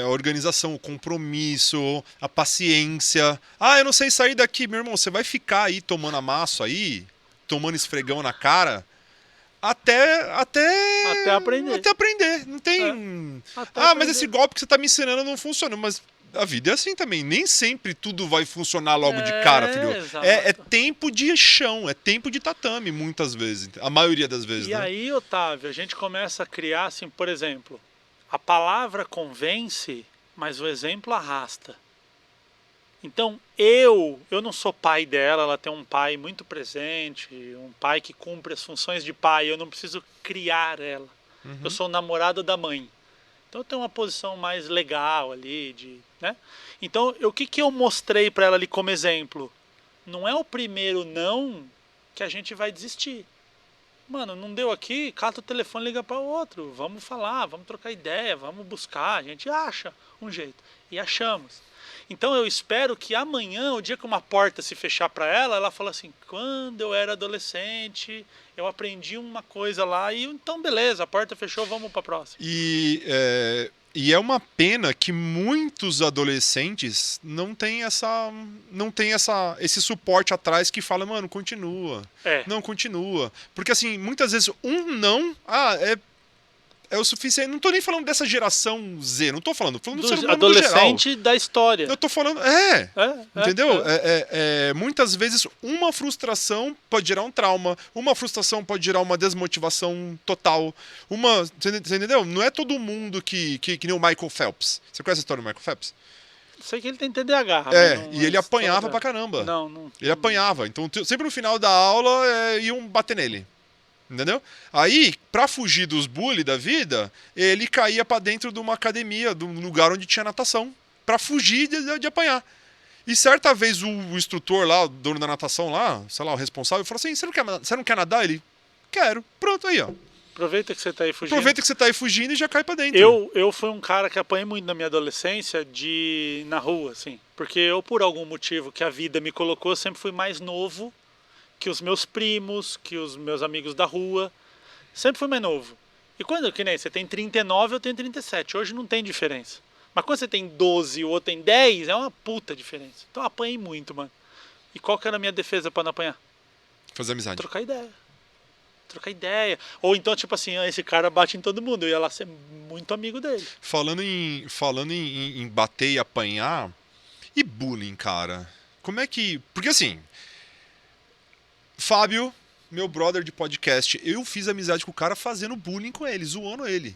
a organização, o compromisso, a paciência. Ah, eu não sei sair daqui, meu irmão. Você vai ficar aí tomando amasso aí, tomando esfregão na cara, até aprender. Até aprender. Não tem. Até Mas aprender. esse golpe que você tá me ensinando não funciona. Mas a vida é assim também. Nem sempre tudo vai funcionar logo de cara, filho. Exato. É tempo de chão, é tempo de tatame, muitas vezes. A maioria das vezes, E né? aí, Otávio, a gente começa a criar, assim, por exemplo, a palavra convence, mas o exemplo arrasta. Então, eu não sou pai dela, ela tem um pai muito presente, um pai que cumpre as funções de pai, eu não preciso criar ela. Eu sou o namorado da mãe. Então eu tenho uma posição mais legal ali, né? Então, o que eu mostrei para ela ali como exemplo? Não é o primeiro não que a gente vai desistir. Mano, não deu aqui, cata o telefone e liga para o outro. Vamos falar, vamos trocar ideia, vamos buscar. A gente acha um jeito. E achamos. Então eu espero que amanhã, o dia que uma porta se fechar para ela, ela fala assim, quando eu era adolescente, eu aprendi uma coisa lá e então beleza, a porta fechou, vamos para a próxima. E é uma pena que muitos adolescentes não têm esse suporte atrás que fala, mano, continua. Não, continua. Porque assim, muitas vezes não, é o suficiente. Não tô nem falando dessa geração Z, não tô falando do ser humano no geral. Adolescente da história. Eu tô falando, entendeu? Muitas vezes uma frustração pode gerar um trauma, uma frustração pode gerar uma desmotivação total. Você entendeu? Não é todo mundo que nem o Michael Phelps. Você conhece a história do Michael Phelps? Sei que ele tem TDAH. E ele apanhava pra caramba. Ele apanhava. Então, sempre no final da aula iam bater nele. Entendeu? Aí, pra fugir dos bullies da vida, ele caía pra dentro de uma academia, de um lugar onde tinha natação, pra fugir de apanhar. E certa vez o instrutor lá, o dono da natação lá, sei lá, o responsável, falou assim, você não quer nadar? Ele, quero. Pronto, aí, ó. Aproveita que você tá aí fugindo. Aproveita que você tá aí fugindo e já cai pra dentro. Eu fui um cara que apanhei muito na minha adolescência na rua, assim. Porque eu, por algum motivo que a vida me colocou, sempre fui mais novo que os meus primos, que os meus amigos da rua. Sempre fui mais novo. E quando, que nem você tem 39, eu tenho 37. Hoje não tem diferença. Mas quando você tem 12 e o outro tem 10, é uma puta diferença. Então eu apanhei muito, mano. E qual que era a minha defesa pra não apanhar? Fazer amizade. Trocar ideia. Ou então, tipo assim, esse cara bate em todo mundo. Eu ia lá ser muito amigo dele. Falando em bater e apanhar, e bullying, cara? Como é que... Porque assim... Fábio, meu brother de podcast, eu fiz amizade com o cara fazendo bullying com ele, zoando ele.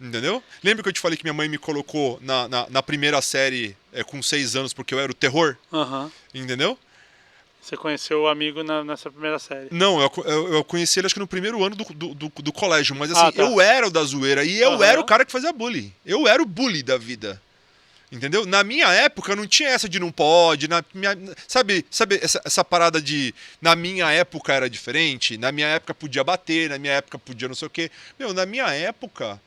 Entendeu? Lembra que eu te falei que minha mãe me colocou na primeira série com 6 anos porque eu era o terror? Entendeu? Você conheceu o amigo nessa primeira série? Não, eu conheci ele acho que no primeiro ano do colégio, mas assim, tá. eu era o da zoeira e eu era o cara que fazia bullying. Eu era o bully da vida. Entendeu? Na minha época não tinha essa de não pode, sabe essa parada de na minha época era diferente, na minha época podia bater, na minha época podia não sei o quê. Na minha época,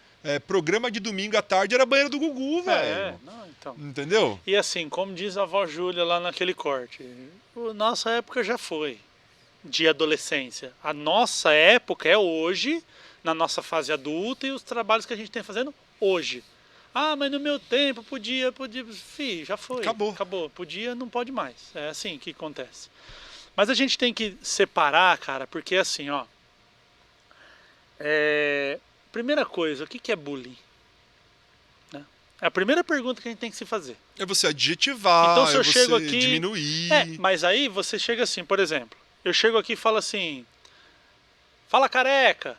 programa de domingo à tarde era banheiro do Gugu, velho. Então. Entendeu? E assim, como diz a avó Júlia lá naquele corte, nossa época já foi de adolescência. A nossa época é hoje, na nossa fase adulta e os trabalhos que a gente tem fazendo hoje. Mas no meu tempo podia. Fih, já foi. Acabou. Podia, não pode mais. É assim que acontece. Mas a gente tem que separar, cara, porque assim, ó. Primeira coisa, o que é bullying? Né? É a primeira pergunta que a gente tem que se fazer. É você adjetivar, então, se eu você chego aqui, diminuir. Mas aí você chega assim, por exemplo. Eu chego aqui e falo assim... fala careca.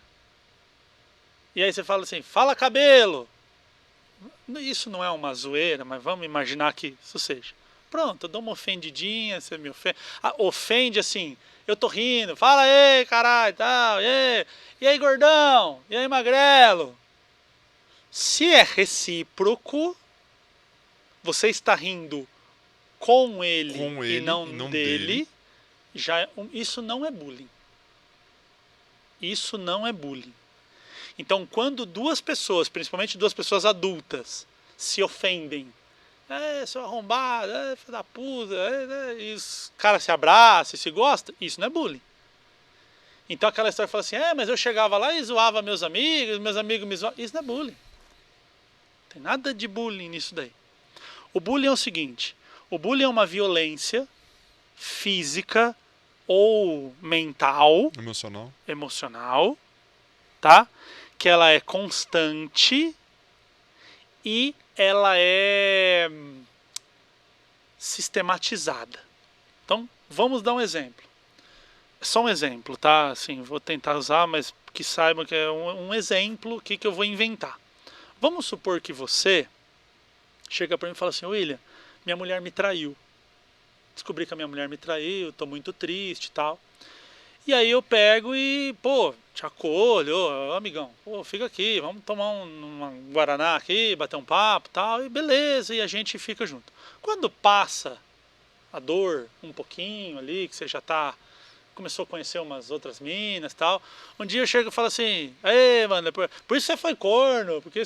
E aí você fala assim, fala cabelo. Isso não é uma zoeira, mas vamos imaginar que isso seja. Pronto, eu dou uma ofendidinha, você me ofende. Ah, ofende assim, eu tô rindo, fala aí, caralho, tal, e aí, gordão, e aí, magrelo. Se é recíproco, você está rindo com ele e não dele, isso não é bullying. Isso não é bullying. Então, quando duas pessoas, principalmente duas pessoas adultas, se ofendem, seu arrombado, filho da puta, e os caras se abraçam e se gostam, isso não é bullying. Então aquela história fala assim, mas eu chegava lá e zoava meus amigos me zoavam. Isso não é bullying. Não tem nada de bullying nisso daí. O bullying é o seguinte, o bullying é uma violência física ou mental, emocional, tá? Que ela é constante e ela é sistematizada. Então, vamos dar um exemplo. Só um exemplo, tá? Assim, vou tentar usar, mas que saibam que é um exemplo que eu vou inventar. Vamos supor que você chega para mim e fala assim, William, minha mulher me traiu. Descobri que a minha mulher me traiu, tô muito triste e tal. E aí eu pego e, te acolho, amigão, fica aqui, vamos tomar um guaraná aqui, bater um papo e tal, e beleza, e a gente fica junto. Quando passa a dor um pouquinho ali, que você já começou a conhecer umas outras minas e tal, um dia eu chego e falo assim, mano, por isso você foi corno, porque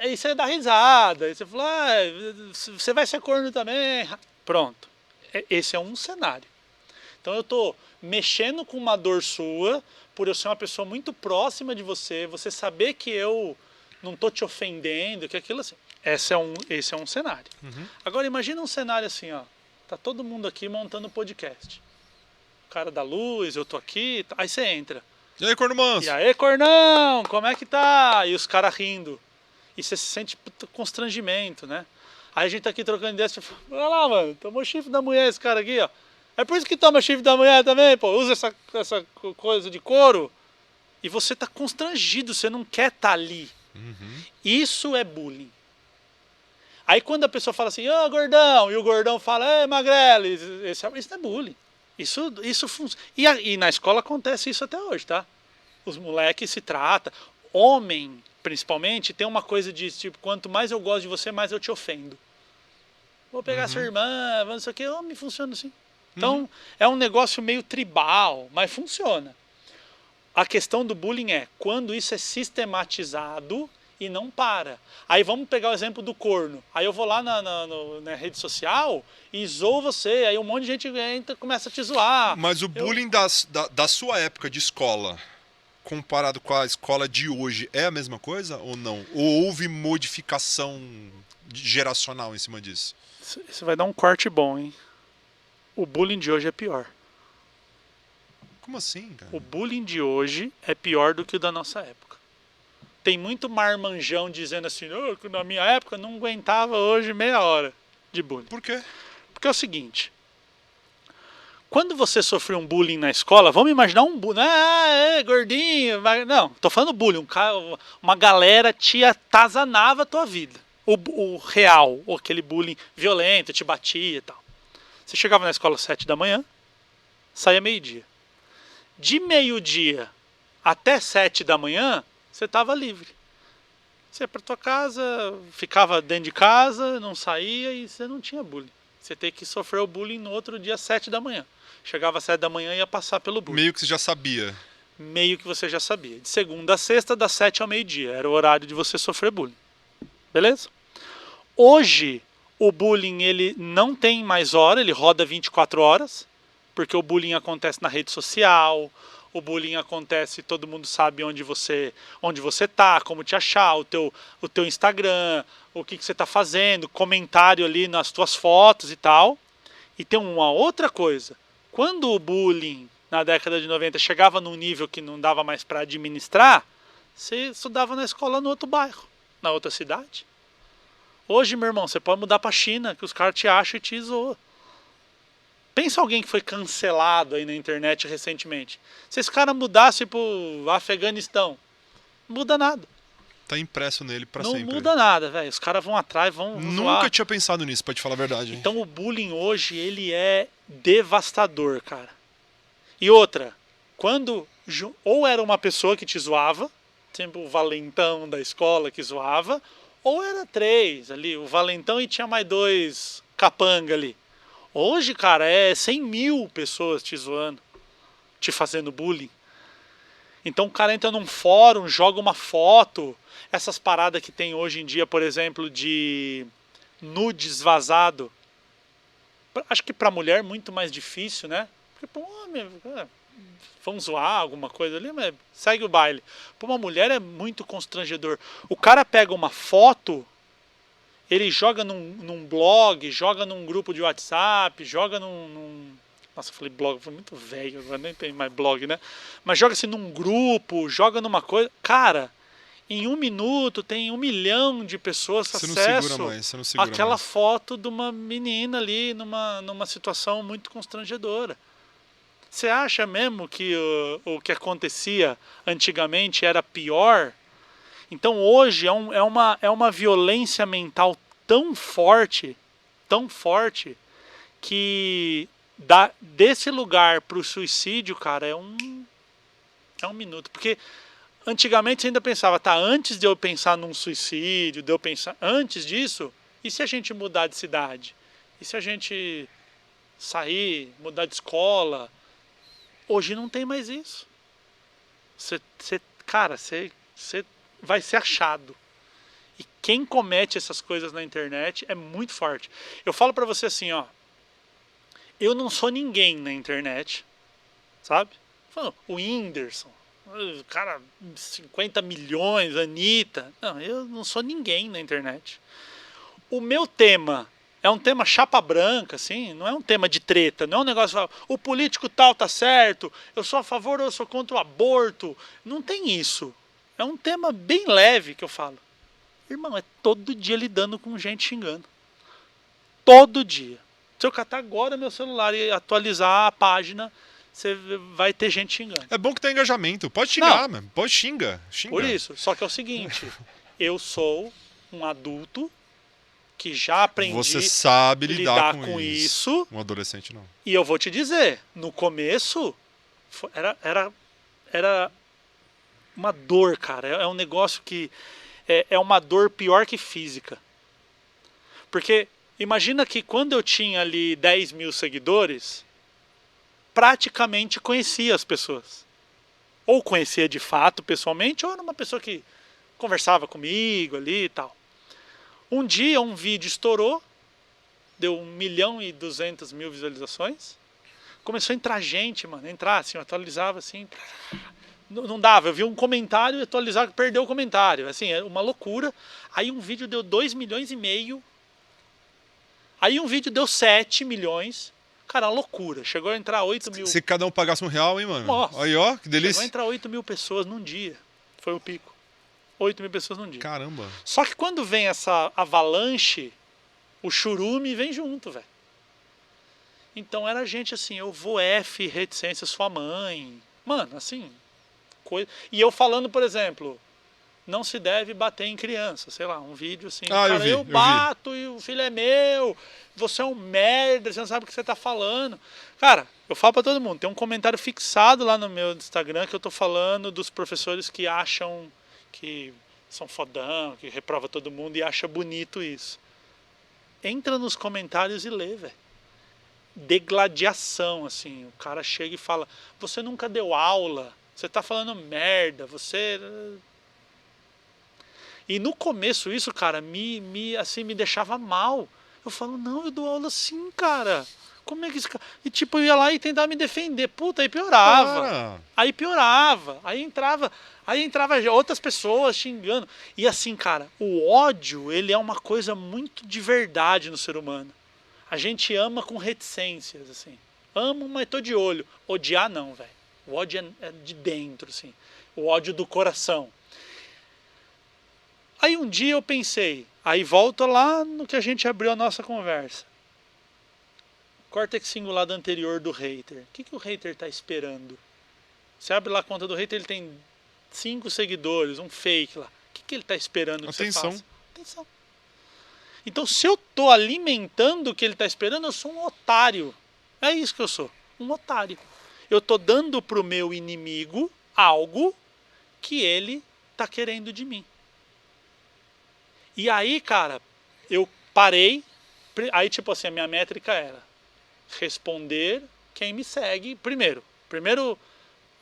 aí você dá risada, aí você fala, você vai ser corno também. Pronto, esse é um cenário. Então eu tô mexendo com uma dor sua, por eu ser uma pessoa muito próxima de você, você saber que eu não tô te ofendendo, que aquilo assim. Esse é um cenário. Uhum. Agora imagina um cenário assim, ó. Tá todo mundo aqui montando podcast. O cara da luz, eu tô aqui, aí você entra. E aí, corno manso? E aí, cornão, como é que tá? E os caras rindo. E você se sente constrangimento, né? Aí a gente tá aqui trocando ideia, você fala, olha lá, mano, tomou chifre da mulher esse cara aqui, ó. É por isso que toma chifre da mulher também, pô. Usa essa coisa de couro. E você tá constrangido, você não quer estar ali. Uhum. Isso é bullying. Aí quando a pessoa fala assim, gordão, e o gordão fala, magrelo, isso não é bullying. Isso funciona. E na escola acontece isso até hoje, tá? Os moleques se tratam. Homem, principalmente, tem uma coisa de tipo, quanto mais eu gosto de você, mais eu te ofendo. Vou pegar sua irmã, não sei o que, homem funciona assim. Então, é um negócio meio tribal, mas funciona. A questão do bullying é quando isso é sistematizado e não para. Aí vamos pegar o exemplo do corno. Aí eu vou lá na rede social e zoo você. Aí um monte de gente entra, começa a te zoar. Mas o bullying da sua época de escola, comparado com a escola de hoje, é a mesma coisa ou não? Ou houve modificação geracional em cima disso? Isso vai dar um corte bom, hein? O bullying de hoje é pior. Como assim, cara? O bullying de hoje é pior do que o da nossa época. Tem muito marmanjão dizendo assim, na minha época não aguentava hoje meia hora de bullying. Por quê? Porque é o seguinte, quando você sofreu um bullying na escola, vamos imaginar um bullying, gordinho, não, tô falando bullying, uma galera te atazanava a tua vida. O real, aquele bullying violento, te batia e tal. Você chegava na escola às 7 da manhã, saía meio-dia. De meio-dia até 7 da manhã, você estava livre. Você ia para tua casa, ficava dentro de casa, não saía e você não tinha bullying. Você tem que sofrer o bullying no outro dia às 7 da manhã. Chegava às 7 da manhã e ia passar pelo bullying. Meio que você já sabia. Meio que você já sabia. De segunda a sexta, das 7 ao meio-dia. Era o horário de você sofrer bullying. Beleza? Hoje, o bullying ele não tem mais hora, ele roda 24 horas, porque o bullying acontece na rede social, o bullying acontece, todo mundo sabe onde você tá, como te achar, o teu Instagram, o que você tá fazendo, comentário ali nas tuas fotos e tal. E tem uma outra coisa, quando o bullying na década de 90 chegava num nível que não dava mais para administrar, você estudava na escola no outro bairro, na outra cidade. Hoje, meu irmão, você pode mudar pra China, que os caras te acham e te zoam. Pensa alguém que foi cancelado aí na internet recentemente. Se esse cara mudasse pro Afeganistão, não muda nada. Tá impresso nele pra Não sempre. muda nada, velho. Os caras vão atrás, vão Nunca zoar. tinha pensado nisso, pra te falar a verdade. Então o bullying hoje, ele é devastador, cara. E outra, quando ou era uma pessoa que te zoava, tipo o valentão da escola que zoava, ou era três ali, o valentão e tinha mais dois capanga ali. Hoje, cara, é 100 mil pessoas te zoando, te fazendo bullying. Então o cara entra num fórum, joga uma foto, essas paradas que tem hoje em dia, por exemplo, de nudes vazado. Acho que pra mulher é muito mais difícil, né? Porque pro homem, vamos zoar alguma coisa ali, mas segue o baile. Pra uma mulher é muito constrangedor. O cara pega uma foto, ele joga num blog, joga num grupo de WhatsApp, joga Nossa, eu falei blog, foi muito velho, agora nem tem mais blog, né? Mas joga assim num grupo, joga numa coisa. Cara, em 1 minuto tem 1 milhão de pessoas Você não acesso segura mais, você não segura àquela mais. foto de uma menina ali numa situação muito constrangedora. Você acha mesmo que o que acontecia antigamente era pior? Então hoje é uma violência mental tão forte, que desse lugar para o suicídio, cara, é um minuto. Porque antigamente você ainda pensava, tá, antes de eu pensar num suicídio, de eu pensar antes disso, e se a gente mudar de cidade? E se a gente sair, mudar de escola? Hoje não tem mais isso. Cara, você vai ser achado. E quem comete essas coisas na internet é muito forte. Eu falo pra você assim, ó. Eu não sou ninguém na internet, sabe? O Whindersson, o cara, 50 milhões, Anitta. Não, eu não sou ninguém na internet. O meu tema é um tema chapa branca, assim, não é um tema de treta, não é um negócio, o político tal tá certo, eu sou a favor ou eu sou contra o aborto. Não tem isso. É um tema bem leve que eu falo. Irmão, é todo dia lidando com gente xingando. Todo dia. Se eu catar agora meu celular e atualizar a página, você vai ter gente xingando. É bom que tem engajamento. Pode xingar, mano. Pode xinga. Por isso. Só que é o seguinte, eu sou um adulto que já aprendi Você sabe lidar com isso. Um adolescente não. E eu vou te dizer, no começo era uma dor, cara. É um negócio que é uma dor pior que física. Porque imagina que quando eu tinha ali 10 mil seguidores, praticamente conhecia as pessoas. Ou conhecia de fato pessoalmente, ou era uma pessoa que conversava comigo ali e tal. Um dia um vídeo estourou, deu 1.200.000 visualizações. Começou a entrar gente, mano. Entrar assim, eu atualizava assim. Não dava, eu vi um comentário e atualizava, perdeu o comentário. Assim, é uma loucura. Aí um vídeo deu 2,5 milhões. Aí um vídeo deu 7 milhões. Cara, uma loucura. Chegou a entrar 8 mil. Se cada um pagasse R$1, hein, mano? Nossa, aí, ó, que delícia. Chegou a entrar 8 mil pessoas num dia. Foi o pico. 8 mil pessoas num dia. Caramba. Só que quando vem essa avalanche, o churume vem junto, velho. Então era gente assim, eu vou reticência sua mãe. Mano, assim, coisa. E eu falando, por exemplo, não se deve bater em criança, sei lá, um vídeo assim, cara, eu bato e o filho é meu, você é um merda, você não sabe o que você tá falando. Cara, eu falo pra todo mundo, tem um comentário fixado lá no meu Instagram que eu tô falando dos professores que acham que são fodão, que reprova todo mundo e acha bonito isso. Entra nos comentários e lê, velho. Degladiação, assim, o cara chega e fala, você nunca deu aula, você tá falando merda, você... E no começo isso, cara, me deixava mal. Eu falo, não, eu dou aula sim, cara. Como é que esse cara... E tipo, eu ia lá e tentava me defender. Puta, aí piorava. Aí piorava. Aí entrava outras pessoas xingando. E assim, cara, o ódio, ele é uma coisa muito de verdade no ser humano. A gente ama com reticências, assim. Amo, mas tô de olho. Odiar não, velho. O ódio é de dentro, assim. O ódio do coração. Aí um dia eu pensei, aí volta lá no que a gente abriu a nossa conversa. córtex cingulado anterior do hater. O que o hater está esperando? Você abre lá a conta do hater, ele tem 5 seguidores, um fake lá. O que ele está esperando que você faça? Atenção. Então, se eu estou alimentando o que ele está esperando, eu sou um otário. É isso que eu sou, um otário. Eu estou dando para o meu inimigo algo que ele está querendo de mim. E aí, cara, eu parei. Aí, tipo assim, a minha métrica era responder quem me segue primeiro. Primeiro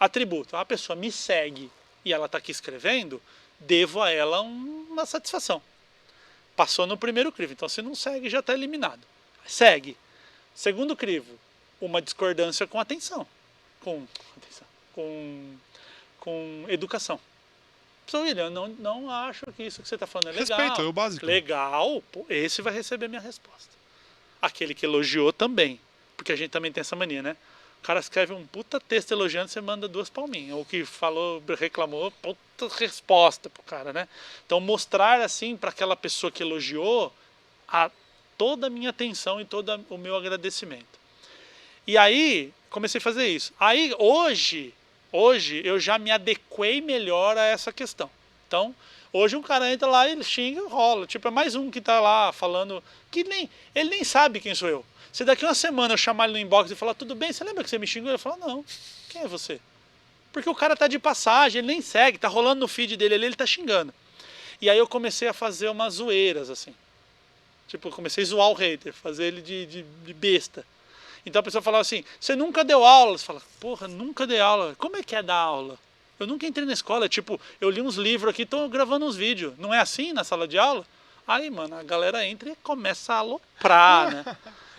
atributo. A pessoa me segue e ela está aqui escrevendo, devo a ela uma satisfação. Passou no primeiro crivo. Então, se não segue, já está eliminado. Segue. Segundo crivo, uma discordância com atenção. Com educação. Sou William, eu não acho que isso que você está falando é legal. Respeito, é o básico. Legal, pô, esse vai receber minha resposta. Aquele que elogiou também. Porque a gente também tem essa mania, né? O cara escreve um puta texto elogiando, você manda 2 palminhas. O que falou, reclamou, puta resposta pro cara, né? Então mostrar assim para aquela pessoa que elogiou toda a minha atenção e todo o meu agradecimento. E aí, comecei a fazer isso. Aí, hoje eu já me adequei melhor a essa questão. Então, hoje um cara entra lá e ele xinga e rola. Tipo, é mais um que tá lá falando que ele nem sabe quem sou eu. Se daqui uma semana eu chamar ele no inbox e falar, tudo bem, você lembra que você me xingou? Ele fala, não, quem é você? Porque o cara tá de passagem, ele nem segue, tá rolando no feed dele ali, ele tá xingando. E aí eu comecei a fazer umas zoeiras, assim. Tipo, eu comecei a zoar o hater, fazer ele de besta. Então a pessoa falava assim, você nunca deu aula? Você fala, porra, nunca dei aula. Como é que é dar aula? Eu nunca entrei na escola, tipo, eu li uns livros aqui, tô gravando uns vídeos. Não é assim na sala de aula? Aí, mano, a galera entra e começa a aloprar, né?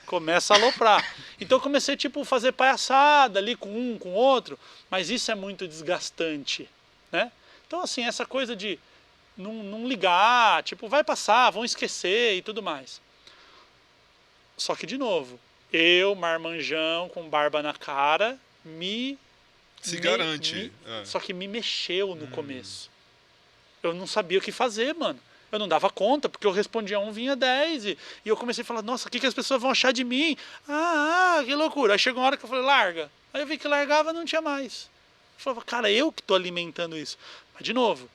Começa a aloprar. Então eu comecei, tipo, fazer palhaçada ali com um, com outro, mas isso é muito desgastante, né? Então, assim, essa coisa de não ligar, tipo, vai passar, vão esquecer e tudo mais. Só que, de novo, eu, marmanjão, com barba na cara, garante. Só que me mexeu no começo. Eu não sabia o que fazer, mano. Eu não dava conta, porque eu respondia 1, vinha 10. E eu comecei a falar, nossa, o que as pessoas vão achar de mim? Que loucura. Aí chegou uma hora que eu falei, larga. Aí eu vi que largava e não tinha mais. Eu falava, cara, eu que estou alimentando isso. Mas, de novo,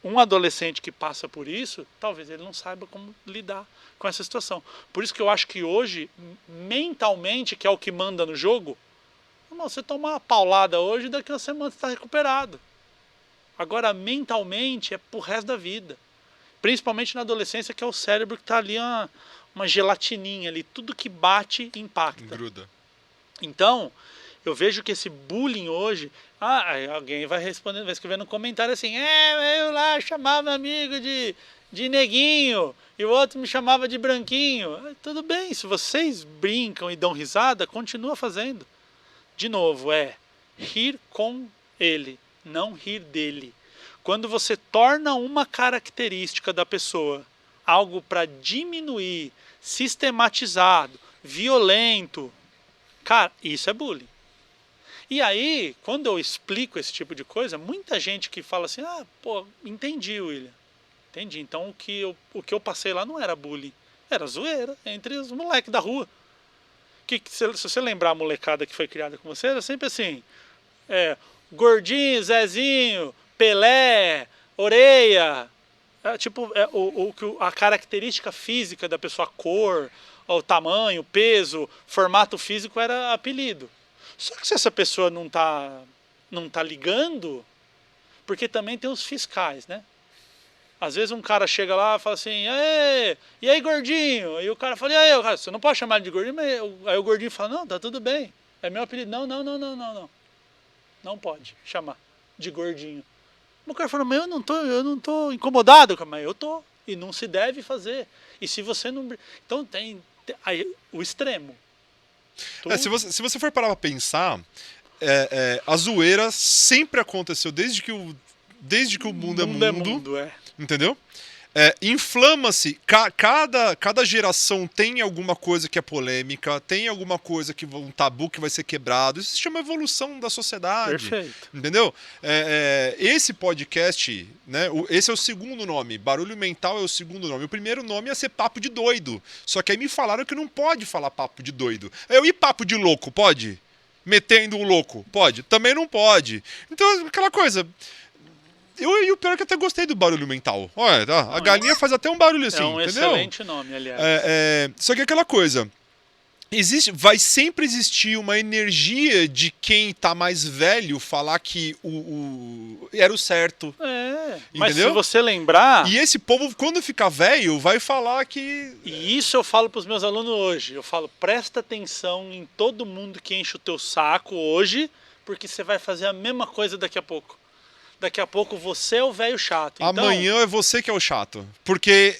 um adolescente que passa por isso, talvez ele não saiba como lidar com essa situação. Por isso que eu acho que hoje, mentalmente, que é o que manda no jogo, você toma uma paulada hoje, daqui a uma semana você está recuperado. Agora, mentalmente, é pro resto da vida. Principalmente na adolescência, que é o cérebro que está ali uma gelatininha ali. Tudo que bate, impacta. Gruda. Então, eu vejo que esse bullying hoje... alguém vai responder, vai escrever no comentário assim, eu lá chamava meu amigo de neguinho, e o outro me chamava de branquinho. Tudo bem, se vocês brincam e dão risada, continua fazendo. De novo, rir com ele, não rir dele. Quando você torna uma característica da pessoa algo para diminuir, sistematizado, violento, cara, isso é bullying. E aí, quando eu explico esse tipo de coisa, muita gente que fala assim, entendi, William. Entendi, então o que eu passei lá não era bullying, era zoeira entre os moleques da rua. Se você lembrar a molecada que foi criada com você, era sempre assim, Gordinho, Zezinho, Pelé, Oreia, a característica física da pessoa, a cor, o tamanho, o peso, formato físico era apelido. Só que se essa pessoa não tá ligando, porque também tem os fiscais, né? Às vezes um cara chega lá e fala assim, e aí gordinho? E o cara fala, e aí, cara, você não pode chamar ele de gordinho, mas aí o gordinho fala, não, tá tudo bem, é meu apelido. Não. Não pode chamar de gordinho. O cara fala, mas eu não tô incomodado, mas eu tô. E não se deve fazer. E se você não... Então tem aí, o extremo. Se você for parar pra pensar, a zoeira sempre aconteceu desde que o mundo é mundo. Entendeu? inflama-se, cada geração tem alguma coisa que é polêmica, tem alguma coisa que um tabu que vai ser quebrado. Isso se chama evolução da sociedade. Perfeito. Entendeu? Esse podcast, né, esse é o segundo nome. Barulho Mental é o segundo nome. O primeiro nome ia ser Papo de Doido. Só que aí me falaram que não pode falar Papo de Doido. E Papo de Louco, pode? Metendo o louco, pode? Também não pode. Então, aquela coisa... E o pior é que eu até gostei do Barulho Mental. Olha, a galinha faz até um barulho assim, É um entendeu? excelente nome, aliás. Só que aquela coisa... vai sempre existir uma energia de quem tá mais velho falar que era o certo. Mas entendeu? se você lembrar... E esse povo, quando ficar velho, vai falar que... E isso eu falo pros meus alunos hoje. Eu falo, presta atenção em todo mundo que enche o teu saco hoje, porque você vai fazer a mesma coisa daqui a pouco. Daqui a pouco você é o velho chato. Então, amanhã é você que é o chato. Porque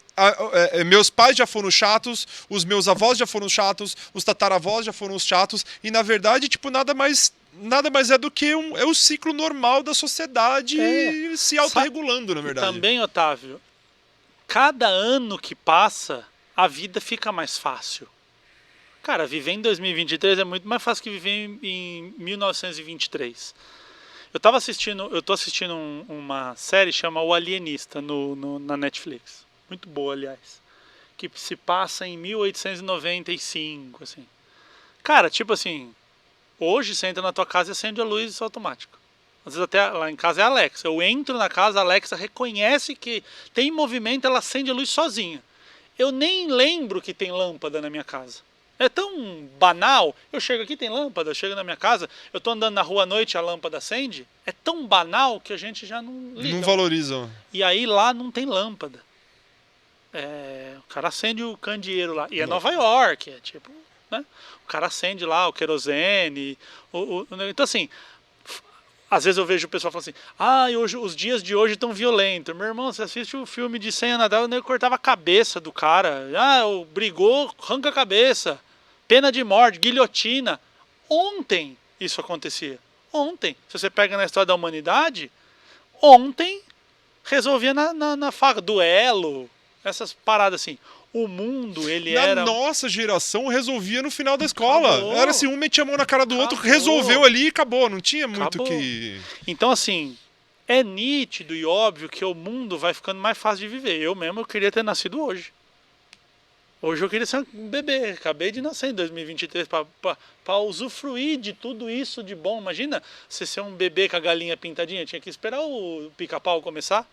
meus pais já foram chatos, os meus avós já foram chatos, os tataravós já foram os chatos, e na verdade, tipo, nada mais é do que o ciclo normal da sociedade se autorregulando, na verdade. E também, Otávio, cada ano que passa, a vida fica mais fácil. Cara, viver em 2023 é muito mais fácil que viver em 1923. Eu tô assistindo uma série chama O Alienista na Netflix. Muito boa, aliás. Que se passa em 1895, assim. Cara, tipo assim, hoje você entra na tua casa e acende a luz automático. Às vezes até lá em casa é a Alexa. Eu entro na casa, a Alexa reconhece que tem movimento, ela acende a luz sozinha. Eu nem lembro que tem lâmpada na minha casa. É tão banal. Eu chego aqui, tem lâmpada, eu chego na minha casa, eu tô andando na rua à noite, a lâmpada acende. É tão banal que a gente já não liga. Não valoriza. E aí lá não tem lâmpada. O cara acende o candeeiro lá. E é Nova York, é tipo, né? O cara acende lá o querosene. Então assim, às vezes eu vejo o pessoal falando assim, hoje, os dias de hoje estão violentos. Meu irmão, você assiste o filme de 100 anos atrás, o nego cortava a cabeça do cara. Brigou, arranca a cabeça. Pena de morte, guilhotina. Ontem isso acontecia. Ontem. Se você pega na história da humanidade, ontem resolvia na faca. Duelo, essas paradas assim. O mundo, ele era... Na nossa geração, resolvia no final da escola. Acabou. Era assim, um metia a mão na cara do outro, Acabou. resolveu ali e acabou. Não tinha muito Acabou. que... Então, assim, é nítido e óbvio que o mundo vai ficando mais fácil de viver. Eu mesmo, eu queria ter nascido hoje. Hoje eu queria ser um bebê. Acabei de nascer em 2023 para usufruir de tudo isso de bom. Imagina você ser um bebê com a galinha pintadinha. Tinha que esperar o pica-pau começar.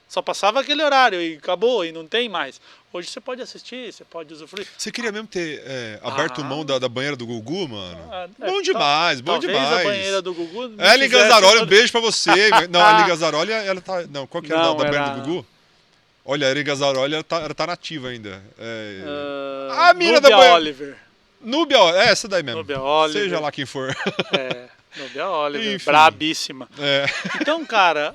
Só passava aquele horário e acabou, e não tem mais. Hoje você pode assistir, você pode usufruir. Você queria mesmo ter aberto mão da banheira do Gugu, mano? Bom demais. bom demais. Talvez a banheira do Gugu... Eli Gazzaroli, um beijo pra você. Não, a Eli Gazzaroli, ela tá... Não, qual que é da banheira do Gugu? Olha, a Eli Gazzaroli, ela tá nativa ainda. A mina da banheira... Oliver. Núbia, essa daí mesmo. Núbia Oliver. Seja lá quem for. Núbia Oliver, enfim. brabíssima. Então, cara,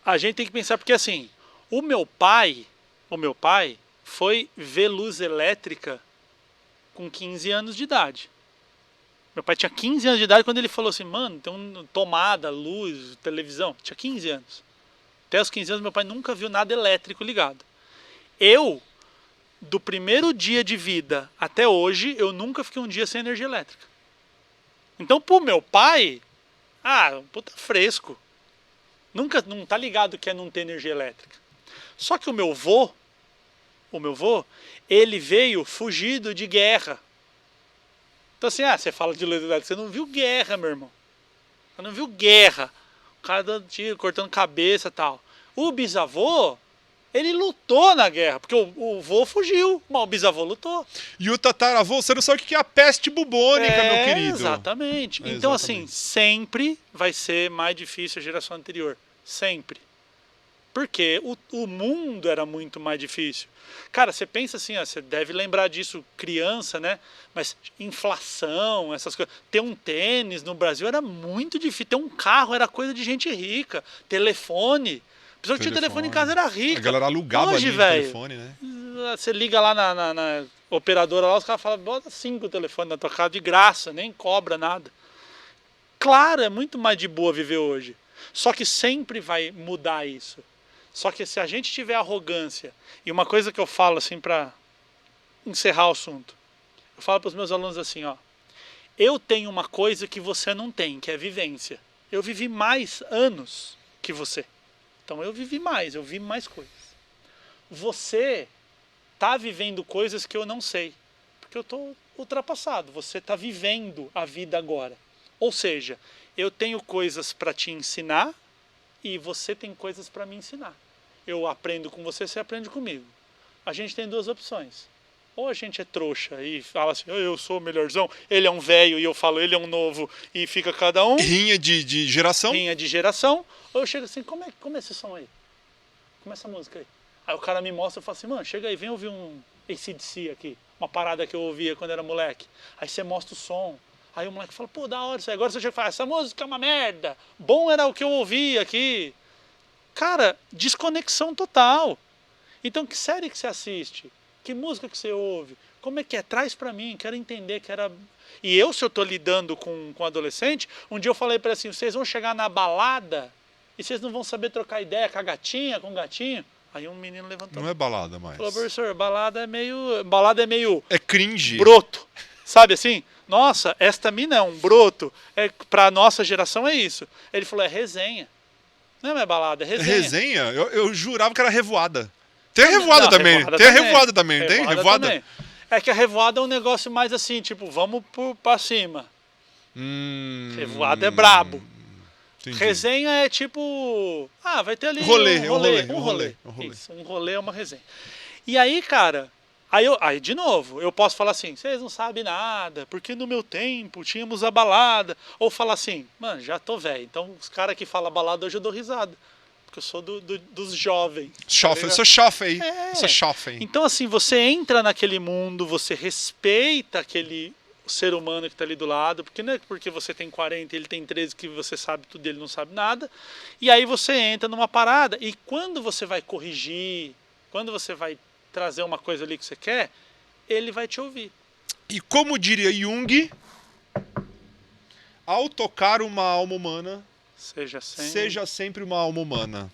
a gente tem que pensar, porque assim, o meu pai foi ver luz elétrica com 15 anos de idade. Meu pai tinha 15 anos de idade quando ele falou assim, mano, tem uma tomada, luz, televisão. Tinha 15 anos. Até os 15 anos meu pai nunca viu nada elétrico ligado. Eu, do primeiro dia de vida até hoje, eu nunca fiquei um dia sem energia elétrica. Então, pro meu pai, puta fresco. Nunca, não tá ligado que é não ter energia elétrica. Só que o meu vô, ele veio fugido de guerra. Então assim, você fala de luz elétrica, você não viu guerra, meu irmão. Você não viu guerra. O cara dando tiro, cortando cabeça e tal. O bisavô, ele lutou na guerra, porque o vô fugiu, mas o bisavô lutou. E o tataravô, você não sabe o que é a peste bubônica, meu querido. Exatamente. Então, assim, sempre vai ser mais difícil a geração anterior. Sempre. Porque o mundo era muito mais difícil. Cara, você pensa assim, você deve lembrar disso, criança, né? Mas inflação, essas coisas. Ter um tênis no Brasil era muito difícil. Ter um carro era coisa de gente rica. Telefone. A pessoa que tinha telefone em casa era rica. A galera alugava hoje, ali o telefone, né? Você liga lá na operadora lá, os caras falam, bota 5 telefones na tua casa de graça, nem cobra nada. Claro, é muito mais de boa viver hoje. Só que sempre vai mudar isso. Só que se a gente tiver arrogância, e uma coisa que eu falo assim para encerrar o assunto, eu falo para os meus alunos assim, ó, eu tenho uma coisa que você não tem, que é vivência. Eu vivi mais anos que você. Então eu vivi mais, eu vi mais coisas. Você tá vivendo coisas que eu não sei, porque eu tô ultrapassado. Você tá vivendo a vida agora. Ou seja, eu tenho coisas para te ensinar e você tem coisas para me ensinar. Eu aprendo com você, você aprende comigo. A gente tem duas opções. Ou a gente é trouxa e fala assim, eu sou o melhorzão, ele é um velho e eu falo, ele é um novo, e fica cada um. Rinha de geração. Rinha de geração. Ou eu chego assim, como é esse som aí? Como é essa música aí? Aí o cara me mostra e fala assim, mano, chega aí, vem ouvir um AC/DC aqui. Uma parada que eu ouvia quando era moleque. Aí você mostra o som. Aí o moleque fala, pô, da hora isso aí. Agora você chega e fala, essa música é uma merda. Bom era o que eu ouvia aqui. Cara, desconexão total. Então que série que você assiste? Que música que você ouve? Como é que é? Traz pra mim, quero entender, quero... E eu, se eu tô lidando com adolescente, um dia eu falei pra ele assim, vocês vão chegar na balada e vocês não vão saber trocar ideia com a gatinha, com o gatinho? Aí um menino levantou. Não é balada mais. Falou, professor, balada é meio... É cringe. Broto. Sabe assim? Nossa, esta mina é um broto. Pra nossa geração é isso. Ele falou, é resenha. Não é mais balada, é resenha. Resenha? Eu jurava que era revoada. Tem a revoada Não, também. revoada Tem a também. revoada também, tem? Revoada? Também. É que a revoada é um negócio mais assim, tipo, vamos pra cima. Revoada é brabo. Entendi. Resenha é tipo... Ah, vai ter ali Rolê, um rolê. Isso, um rolê é uma resenha. E aí, cara... Aí, de novo, eu posso falar assim, vocês não sabem nada, porque no meu tempo tínhamos a balada. Ou falar assim, mano, já tô velho, então os caras que falam balada hoje eu dou risada. Porque eu sou dos jovens. Chofé, eu sou chofé. É. Eu sou chofé. Então, assim, você entra naquele mundo, você respeita aquele ser humano que está ali do lado, porque não é porque você tem 40 e ele tem 13 que você sabe tudo e ele não sabe nada. E aí você entra numa parada, e quando você vai corrigir, quando você vai trazer uma coisa ali que você quer, ele vai te ouvir. E como diria Jung, ao tocar uma alma humana, seja sempre uma alma humana.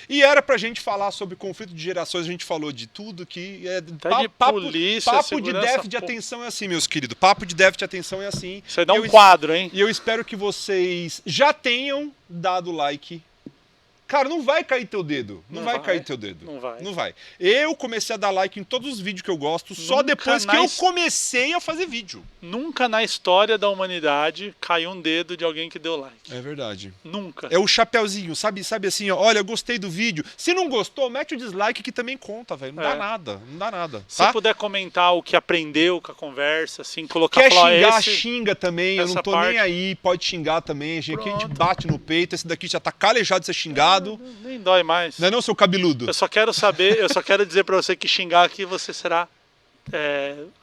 E era pra gente falar sobre conflito de gerações, a gente falou de tudo que é polícia, papo de déficit de atenção é assim, meus queridos. Papo de déficit de atenção é assim. Isso aí dá um quadro, hein? E eu espero que vocês já tenham dado like. Cara, não vai cair teu dedo. Não vai cair teu dedo. Não vai. Eu comecei a dar like em todos os vídeos que eu gosto, só depois que eu comecei a fazer vídeo. Nunca na história da humanidade caiu um dedo de alguém que deu like. É verdade. Nunca. É o chapeuzinho, sabe assim, ó, olha, eu gostei do vídeo. Se não gostou, mete o dislike que também conta, velho. Não dá nada, não dá nada. Se puder comentar o que aprendeu com a conversa, assim, colocar... Quer xingar, xinga também, eu não tô parte... nem aí, pode xingar também. Aqui a gente bate no peito, esse daqui já tá calejado de ser xingado. Nem dói mais. Não é não, seu cabeludo? Eu só quero saber, eu só quero dizer pra você que xingar aqui você será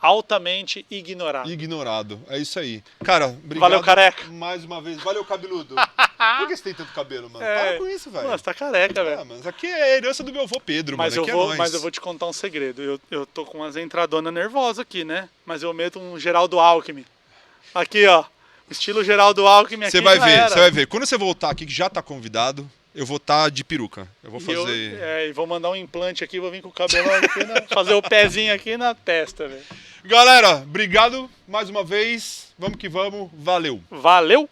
altamente ignorado. Ignorado, é isso aí. Cara, obrigado. Valeu, careca. Mais uma vez. Valeu, cabeludo. Por que você tem tanto cabelo, mano? Para com isso, velho. Mano, você tá careca, velho. Mas aqui é a herança do meu avô Pedro, mas mano. Mas eu vou te contar um segredo. Eu tô com umas entradonas nervosas aqui, né? Mas eu meto um Geraldo Alckmin. Aqui, ó. Estilo Geraldo Alckmin aqui. Você vai ver, você vai ver. Quando você voltar aqui, que já tá convidado, eu vou estar de peruca. Eu vou fazer... E vou mandar um implante aqui, vou vir com o cabelão aqui, fazer o pezinho aqui na testa, velho. Galera, obrigado mais uma vez. Vamos que vamos. Valeu. Valeu!